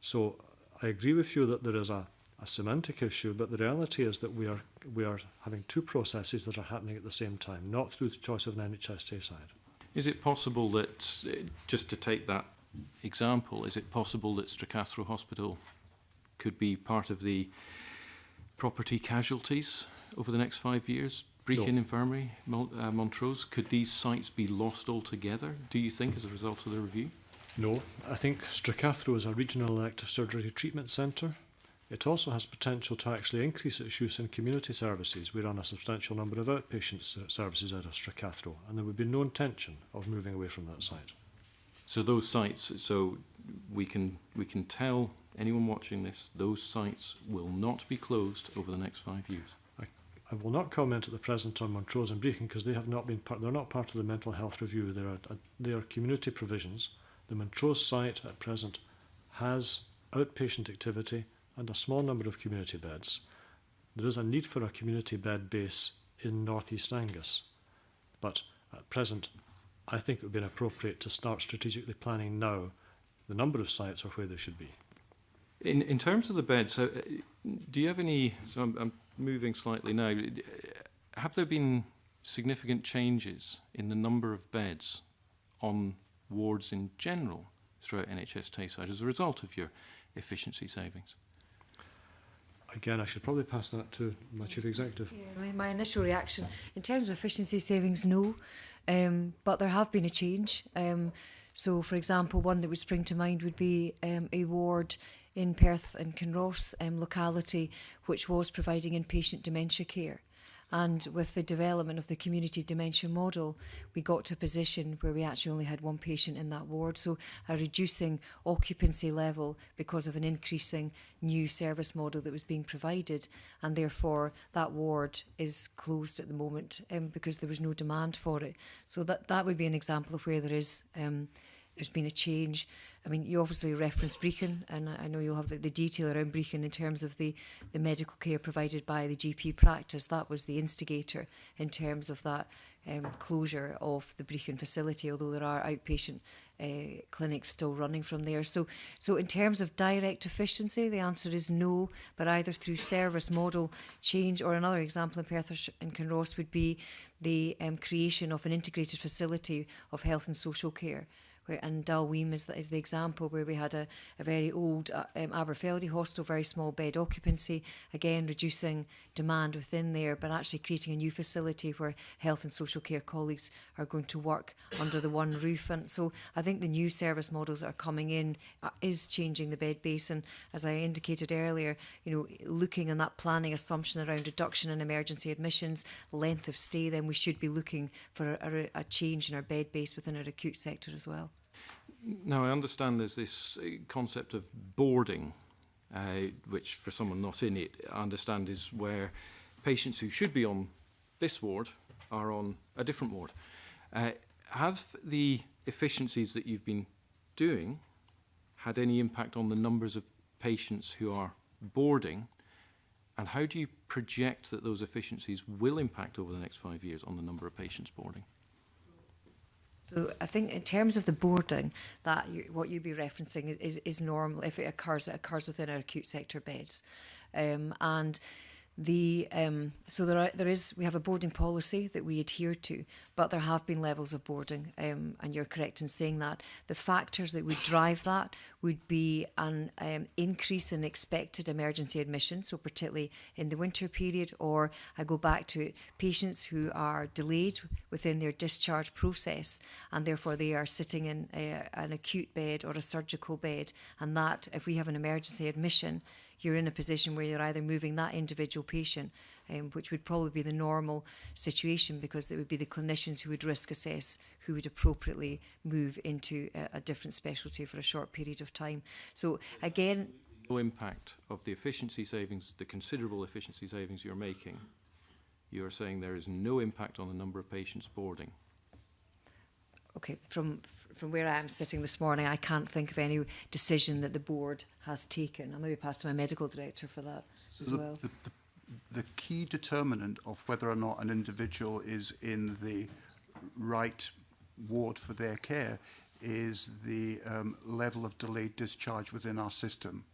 So I agree with you that there is a semantic issue, but the reality is that we are having 2 processes that are happening at the same time, not through the choice of an NHS Tayside. Is it possible that, just to take that example, is it possible that Stracathro Hospital could be part of the property casualties over the next 5 years? Brechin Infirmary, Montrose, could these sites be lost altogether, do you think, as a result of the review? No, I think Stracathro is a regional elective surgery treatment centre. It also has potential to actually increase its use in community services. We run a substantial number of outpatient services out of Stracathro, and there would be no intention of moving away from that site. So those sites, so we can tell anyone watching this, those sites will not be closed over the next 5 years. I will not comment at the present on Montrose and Brechin because they have not been they're not part of the mental health review. They are community provisions. The Montrose site at present has outpatient activity and a small number of community beds. There is a need for a community bed base in North East Angus, but at present I think it would be inappropriate to start strategically planning now the number of sites or where they should be. In terms of the beds, do you have any, so I'm moving slightly now, have there been significant changes in the number of beds on wards in general throughout NHS Tayside as a result of your efficiency savings? Again, I should probably pass that to my Chief Executive. Yeah, my initial reaction, in terms of efficiency savings, no, but there have been a change. So, for example, one that would spring to mind would be a ward in Perth and Kinross locality, which was providing inpatient dementia care. And with the development of the community dementia model, we got to a position where we actually only had 1 patient in that ward. So a reducing occupancy level because of an increasing new service model that was being provided. And therefore, that ward is closed at the moment because there was no demand for it. So that would be an example of where there is there's been a change. I mean, you obviously referenced Brecon, and I know you'll have the detail around Brecon in terms of the medical care provided by the GP practice. That was the instigator in terms of that closure of the Brecon facility, although there are outpatient clinics still running from there. So in terms of direct efficiency, the answer is no, but either through service model change, or another example in Perth and Kinross would be the creation of an integrated facility of health and social care. And Dalweem is the example where we had a very old Aberfeldy hostel, very small bed occupancy, again reducing demand within there, but actually creating a new facility where health and social care colleagues are going to work under the one roof. And so I think the new service models that are coming in is changing the bed base. And as I indicated earlier, looking at that planning assumption around reduction in emergency admissions, length of stay, then we should be looking for a change in our bed base within our acute sector as well. Now, I understand there's this concept of boarding, which for someone not in it, I understand is where patients who should be on this ward are on a different ward. Have the efficiencies that you've been doing had any impact on the numbers of patients who are boarding? And how do you project that those efficiencies will impact over the next 5 years on the number of patients boarding? So I think in terms of the boarding, that what you'd be referencing is normal. If it occurs within our acute sector beds. And the so we have a boarding policy that we adhere to, but there have been levels of boarding, and you're correct in saying that. The factors that would drive that would be an increase in expected emergency admission, so particularly in the winter period, or I go back to it, patients who are delayed within their discharge process, and therefore they are sitting in an acute bed or a surgical bed, and that if we have an emergency admission, you're in a position where you're either moving that individual patient, which would probably be the normal situation, because it would be the clinicians who would risk assess who would appropriately move into a different specialty for a short period of time. So again, no impact of the efficiency savings, the considerable efficiency savings you're making. You're saying there is no impact on the number of patients boarding. Okay, from where I am sitting this morning, I can't think of any decision that the board has taken. I'll maybe pass to my medical director for that as well. The key determinant of whether or not an individual is in the right ward for their care is the level of delayed discharge within our system.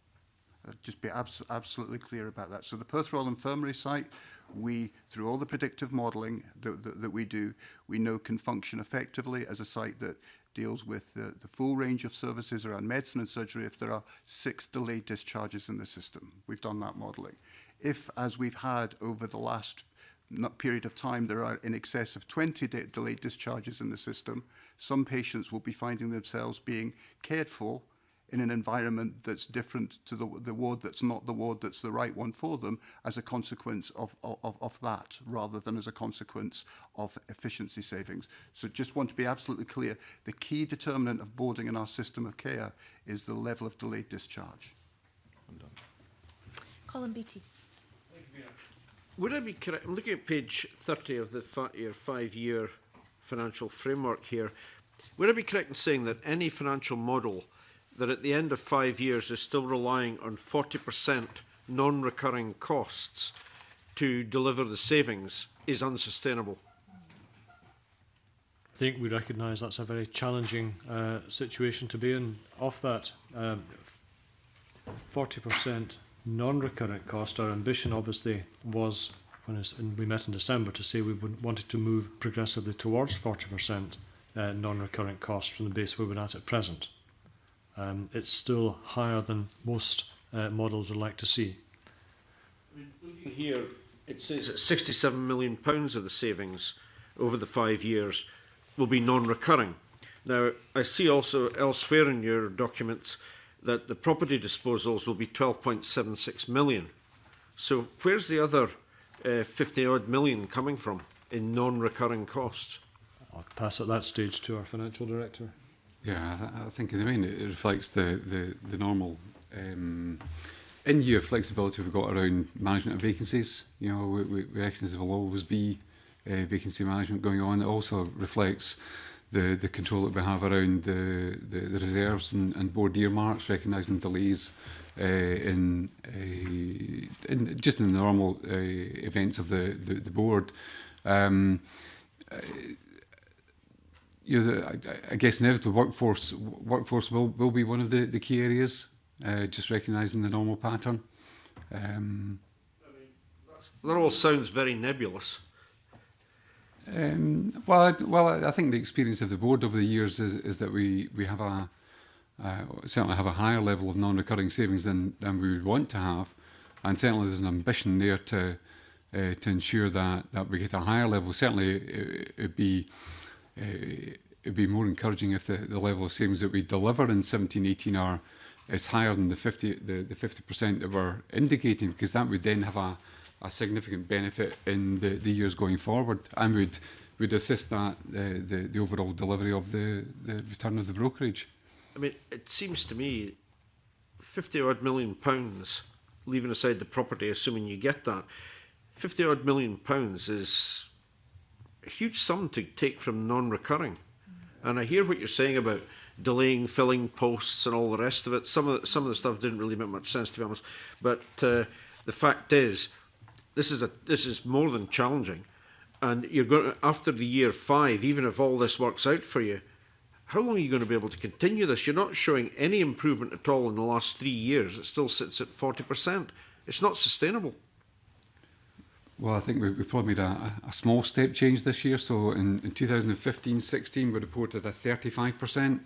Just be absolutely clear about that. So the Perth Royal Infirmary site, we, through all the predictive modelling that we do, we know can function effectively as a site that deals with the full range of services around medicine and surgery if there are 6 delayed discharges in the system. We've done that modelling. If, as we've had over the last period of time, there are in excess of 20 delayed discharges in the system, some patients will be finding themselves being cared for in an environment that's different to the ward that's not the ward that's the right one for them, as a consequence of that, rather than as a consequence of efficiency savings. So just want to be absolutely clear, the key determinant of boarding in our system of care is the level of delayed discharge. I'm done. Colin Beattie. Would I be correct? I'm looking at page 30 of your 5-year financial framework here. Would I be correct in saying that any financial model that at the end of 5 years is still relying on 40% non-recurring costs to deliver the savings is unsustainable? I think we recognise that's a very challenging situation to be in. Off that 40% non-recurrent cost, our ambition obviously was, when we met in December, to say we wanted to move progressively towards 40% non-recurrent cost from the base where we're at present. It's still higher than most models would like to see. I mean, looking here, it says that £67 million of the savings over the 5 years will be non-recurring. Now, I see also elsewhere in your documents that the property disposals will be 12.76 million. So where's the other 50-odd million coming from in non-recurring costs? I'll pass at that stage to our financial director. Yeah, I think in the main it reflects the normal in-year flexibility we've got around management of vacancies. You know, we recognise there will always be vacancy management going on. It also reflects the control that we have around the reserves and board earmarks, recognising delays in just in the normal events of the board. You know, I guess inevitably workforce will be one of the key areas. Just recognising the normal pattern. That all sounds very nebulous. Well, I think the experience of the board over the years is that we have certainly have a higher level of non-recurring savings than we would want to have, and certainly there's an ambition there to ensure that we get a higher level. Certainly, it'd be more encouraging if the level of savings that we deliver in 17-18 is higher than the 50% that we're indicating, because that would then have a significant benefit in the years going forward, and would assist that the overall delivery of the return of the brokerage. I mean, it seems to me £50 million, leaving aside the property, assuming you get that, £50 million is a huge sum to take from non-recurring. And I hear what you're saying about delaying filling posts and all the rest of it. Some of the stuff didn't really make much sense, to be honest. But the fact is, this is more than challenging, and you're going to, after the year 5, even if all this works out for you, how long are you going to be able to continue this? You're not showing any improvement at all in the last 3 years. It still sits at 40%. It's not sustainable. Well, I think we've probably made a small step change this year. So in 2015-16, we reported a 35%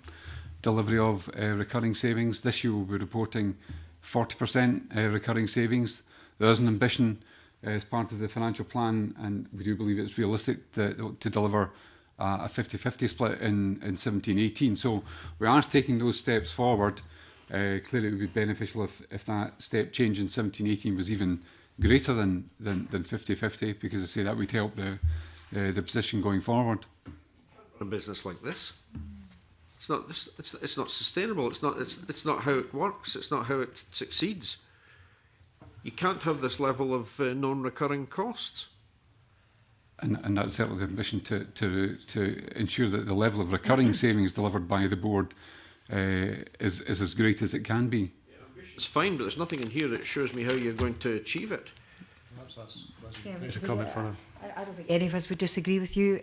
delivery of recurring savings. This year we'll be reporting 40% recurring savings. There is an ambition as part of the financial plan, and we do believe it's realistic to deliver a 50-50 split in 17-18. So we are taking those steps forward. Clearly it would be beneficial if that step change in 17-18 was even greater than 50-50, because I say that would help the position going forward. A business like this, it's not sustainable. It's not how it works. It's not how it succeeds. You can't have this level of non-recurring costs. And that's certainly the ambition to ensure that the level of recurring savings delivered by the board is as great as it can be. It's fine, but there's nothing in here that shows me how you're going to achieve it. A comment for him. I don't think any of us would disagree with you.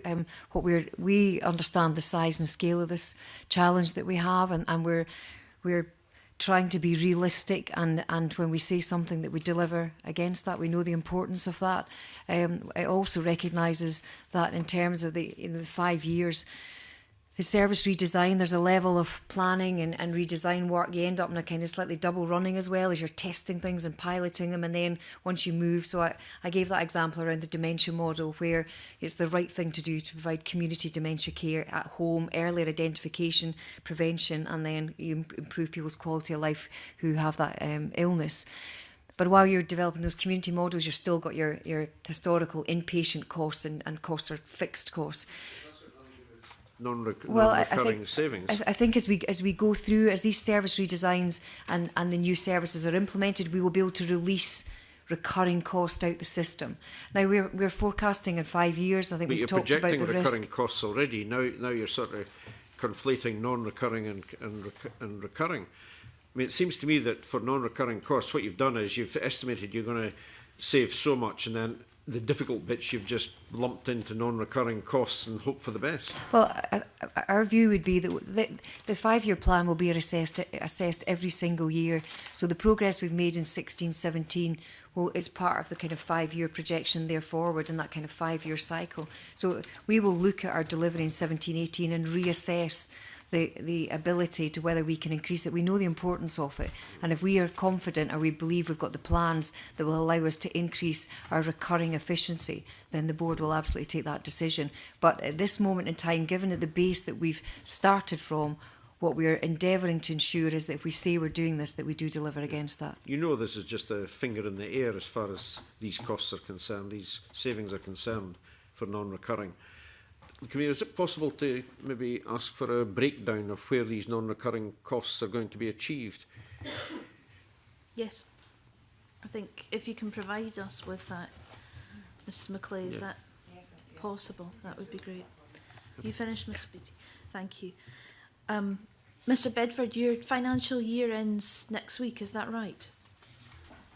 We understand the size and scale of this challenge that we have, and we're trying to be realistic, and when we say something that we deliver against that, we know the importance of that. It also recognises that in terms of the 5 years, the service redesign, there's a level of planning and redesign work. You end up in a kind of slightly double running as well, as you're testing things and piloting them, and then once you move. So I gave that example around the dementia model, where it's the right thing to do to provide community dementia care at home, earlier identification, prevention, and then you improve people's quality of life who have that illness. But while you're developing those community models, you've still got your historical inpatient costs, and costs are fixed costs. Non-recurring savings. I think as we go through, as these service redesigns and the new services are implemented, we will be able to release recurring cost out the system. Now we're forecasting in 5 years. I think we've talked about the risk. But you're projecting recurring costs already. Now you're sort of conflating non-recurring and recurring. I mean, it seems to me that for non-recurring costs, what you've done is you've estimated you're going to save so much, and then the difficult bits you've just lumped into non-recurring costs and hope for the best. Well, our view would be that the 5-year plan will be assessed every single year. So the progress we've made in 16-17 is part of the kind of 5-year projection there forward in that kind of 5-year cycle. So we will look at our delivery in 17-18 and reassess the ability to whether we can increase it. We know the importance of it, and if we are confident or we believe we've got the plans that will allow us to increase our recurring efficiency, then the board will absolutely take that decision. But at this moment in time, given at the base that we've started from, what we're endeavouring to ensure is that if we say we're doing this, that we do deliver against that. You know, this is just a finger in the air as far as these costs are concerned, these savings are concerned for non-recurring. Is it possible to maybe ask for a breakdown of where these non-recurring costs are going to be achieved? Yes. I think if you can provide us with that, Mrs. Macleay, is that possible? That would be great. You finished, Mr. Beattie? Thank you. Mr. Bedford, your financial year ends next week, is that right?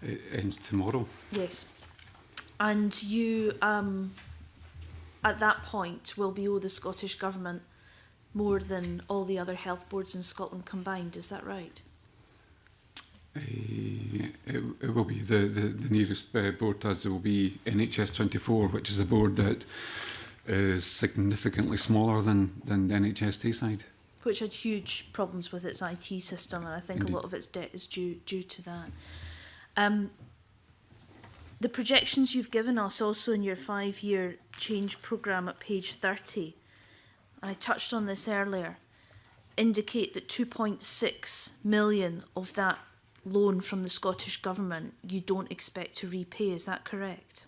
It ends tomorrow. Yes. And you, at that point, will be owed the Scottish Government more than all the other health boards in Scotland combined, is that right? It will be. The nearest board to us will be NHS 24, which is a board that is significantly smaller than the NHS Tayside. Which had huge problems with its IT system, and I think Indeed. a lot of its debt is due to that. The projections you've given us also in your 5-year change programme at page 30, I touched on this earlier, indicate that 2.6 million of that loan from the Scottish Government you don't expect to repay, is that correct?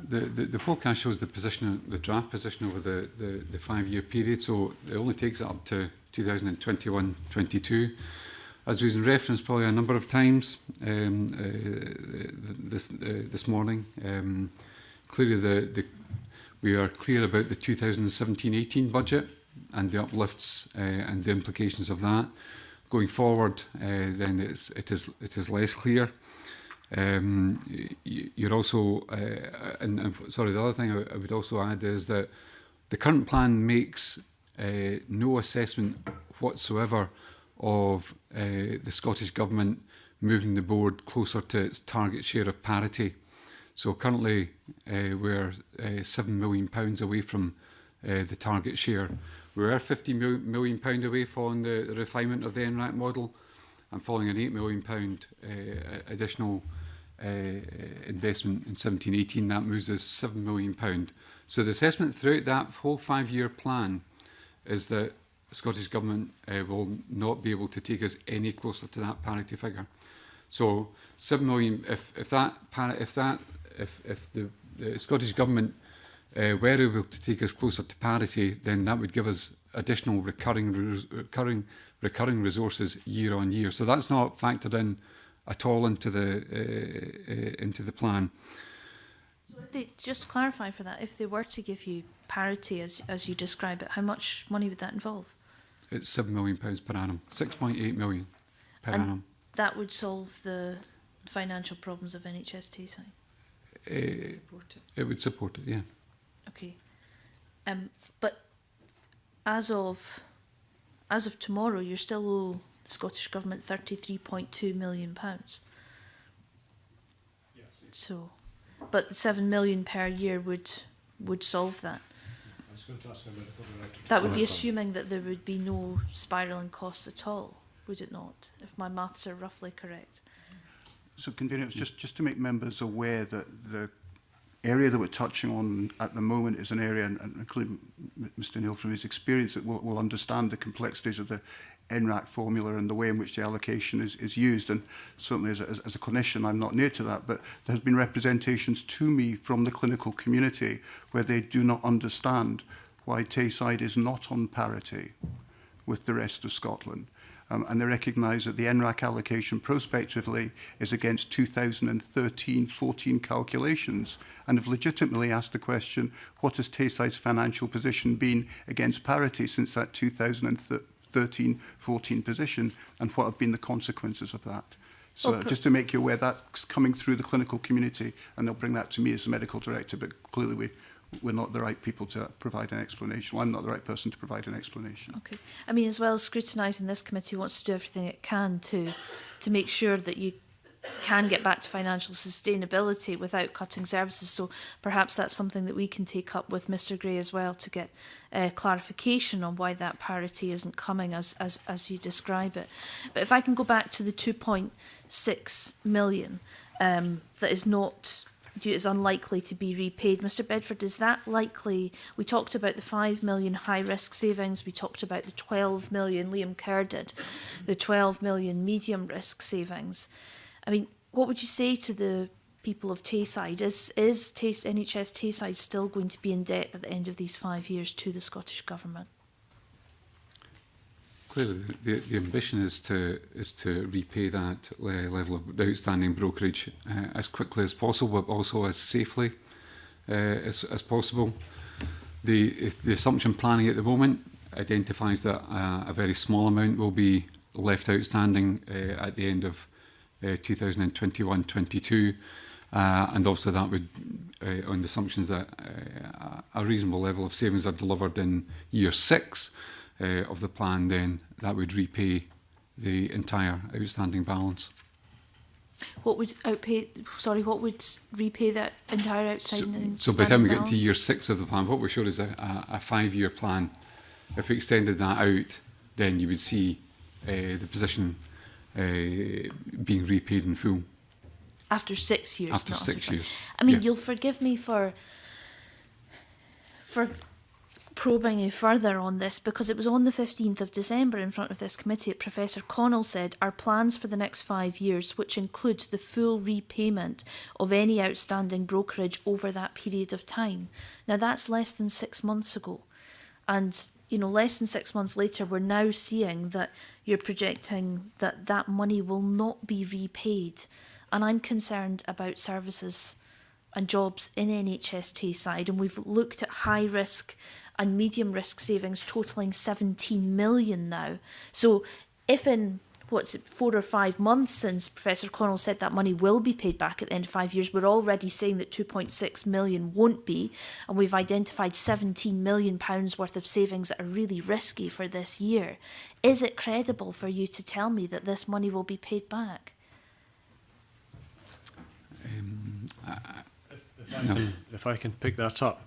The forecast shows the draft position over the 5-year period, so it only takes it up to 2021-22. As we've referenced probably a number of times this morning, clearly we are clear about the 2017-18 budget and the uplifts and the implications of that. Going forward, then it is less clear. You're also, sorry, the other thing I would also add is that the current plan makes no assessment whatsoever of the Scottish Government moving the board closer to its target share of parity. So currently we're £7 million away from the target share. We are £50 million away following the refinement of the NRAC model and following an £8 million additional investment in 17-18, that moves us £7 million. So the assessment throughout that whole 5-year plan is that the Scottish Government will not be able to take us any closer to that parity figure. So 7 million, if the Scottish Government were able to take us closer to parity, then that would give us additional recurring resources year on year. So that's not factored in at all into the plan. So just to clarify for that, if they were to give you parity as you describe it, how much money would that involve? It's £7 million per annum, 6.8 million per annum. That would solve the financial problems of NHS Tayside? It would support it, yeah. Okay. But as of tomorrow, you're still owe the Scottish Government £33.2 million. Yes. So, but 7 million per year would solve that. I was going to ask about it. That would be assuming that there would be no spiralling costs at all, would it not? If my maths are roughly correct. So, Convener, just to make members aware that the area that we're touching on at the moment is an area, and including Mr Neil from his experience, that will understand the complexities of the NRAC formula and the way in which the allocation is used. And certainly as a clinician, I'm not near to that, but there has been representations to me from the clinical community where they do not understand why Tayside is not on parity with the rest of Scotland. And they recognise that the NRAC allocation prospectively is against 2013-14 calculations, and have legitimately asked the question, what has Tayside's financial position been against parity since that 2013-14 position, and what have been the consequences of that? So just to make you aware, that's coming through the clinical community, and they'll bring that to me as the medical director, but clearly we're not the right people to provide an explanation. Well, I'm not the right person to provide an explanation. Okay. I mean, as well as scrutinising, this committee wants to do everything it can to make sure that you can get back to financial sustainability without cutting services. So perhaps that's something that we can take up with Mr Gray as well to get clarification on why that parity isn't coming as you describe it. But if I can go back to the 2.6 million that is not... is unlikely to be repaid. Mr Bedford, is that likely? We talked about the 5 million high-risk savings. We talked about the 12 million, Liam Kerr did, the 12 million medium-risk savings. I mean, what would you say to the people of Tayside? Is NHS Tayside still going to be in debt at the end of these 5 years to the Scottish Government? Clearly, the ambition is to repay that level of outstanding brokerage as quickly as possible, but also as safely as possible. The assumption planning at the moment identifies that a very small amount will be left outstanding at the end of 2021-22, and also that would, on the assumptions that a reasonable level of savings are delivered in year 6 of the plan, then that would repay the entire outstanding balance. What would what would repay that entire outstanding? So by the time we get to year 6 of the plan, what we showed is a 5-year plan. If we extended that out, then you would see the position being repaid in full. After 6 years. After not 6 years. I mean, yeah. You'll forgive me for probing you further on this, because it was on the 15th of December in front of this committee that Professor Connell said our plans for the next 5 years, which include the full repayment of any outstanding brokerage over that period of time. Now that's less than 6 months ago, and less than 6 months later, we're now seeing that you're projecting that that money will not be repaid, and I'm concerned about services and jobs in NHS Tayside, and we've looked at high risk and medium risk savings totalling 17 million now. So if in 4 or 5 months since Professor Connell said that money will be paid back at the end of 5 years, we're already saying that 2.6 million won't be, and we've identified 17 million pounds worth of savings that are really risky for this year. Is it credible for you to tell me that this money will be paid back? If I can pick that up,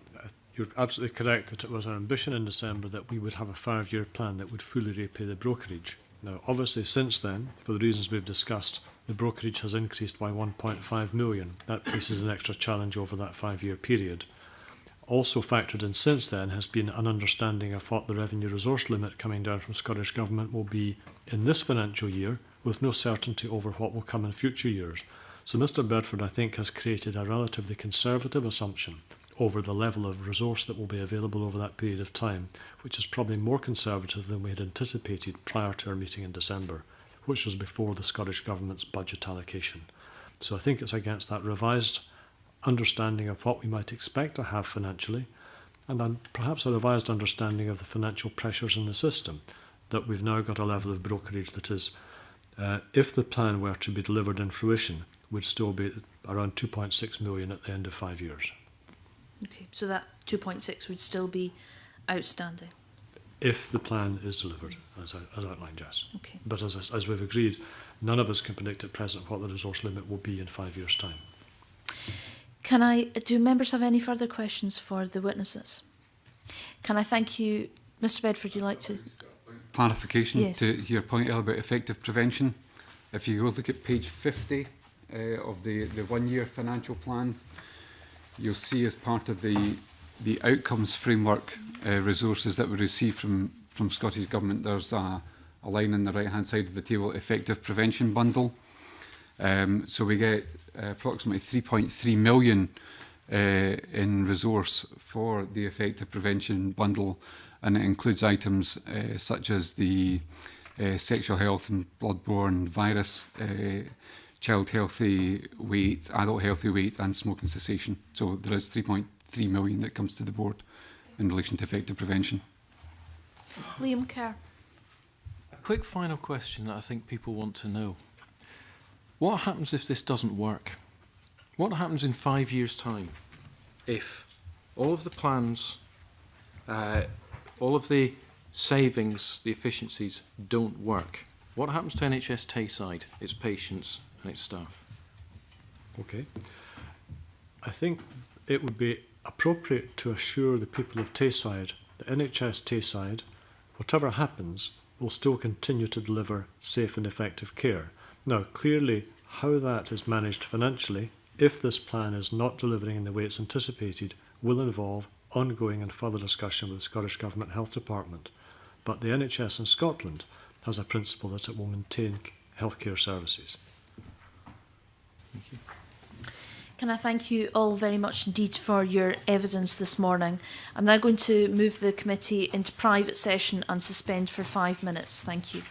you're absolutely correct that it was our ambition in December that we would have a 5-year plan that would fully repay the brokerage. Now, obviously, since then, for the reasons we've discussed, the brokerage has increased by 1.5 million. That places an extra challenge over that 5-year period. Also factored in since then has been an understanding of what the revenue resource limit coming down from Scottish Government will be in this financial year, with no certainty over what will come in future years. So Mr Bedford, I think, has created a relatively conservative assumption over the level of resource that will be available over that period of time, which is probably more conservative than we had anticipated prior to our meeting in December, which was before the Scottish Government's budget allocation. So I think it's against that revised understanding of what we might expect to have financially, and then perhaps a revised understanding of the financial pressures in the system, that we've now got a level of brokerage that is, if the plan were to be delivered in fruition, would still be around 2.6 million at the end of 5 years. Okay, so that 2.6 would still be outstanding? If the plan is delivered, as outlined, yes. Okay. But as we've agreed, none of us can predict at present what the resource limit will be in 5 years' time. Do members have any further questions for the witnesses? Can I thank you, Mr Bedford, you'd like to... Clarification yes. to your point about effective prevention. If you go look at page 50 of the 1-year financial plan, you'll see as part of the outcomes framework resources that we receive from Scottish Government, there's a line on the right hand side of the table, effective prevention bundle. So we get approximately 3.3 million in resource for the effective prevention bundle, and it includes items such as the sexual health and bloodborne virus, child healthy weight, adult healthy weight, and smoking cessation. So there is 3.3 million that comes to the board in relation to effective prevention. Liam Kerr. A quick final question that I think people want to know. What happens if this doesn't work? What happens in 5 years' time if all of the plans, all of the savings, the efficiencies don't work? What happens to NHS Tayside, its patients and its staff? Okay. I think it would be appropriate to assure the people of Tayside that NHS Tayside, whatever happens, will still continue to deliver safe and effective care. Now, clearly, how that is managed financially, if this plan is not delivering in the way it's anticipated, will involve ongoing and further discussion with the Scottish Government Health Department. But the NHS in Scotland has a principle that it will maintain healthcare services. Thank you. Can I thank you all very much indeed for your evidence this morning. I'm now going to move the committee into private session and suspend for 5 minutes. Thank you.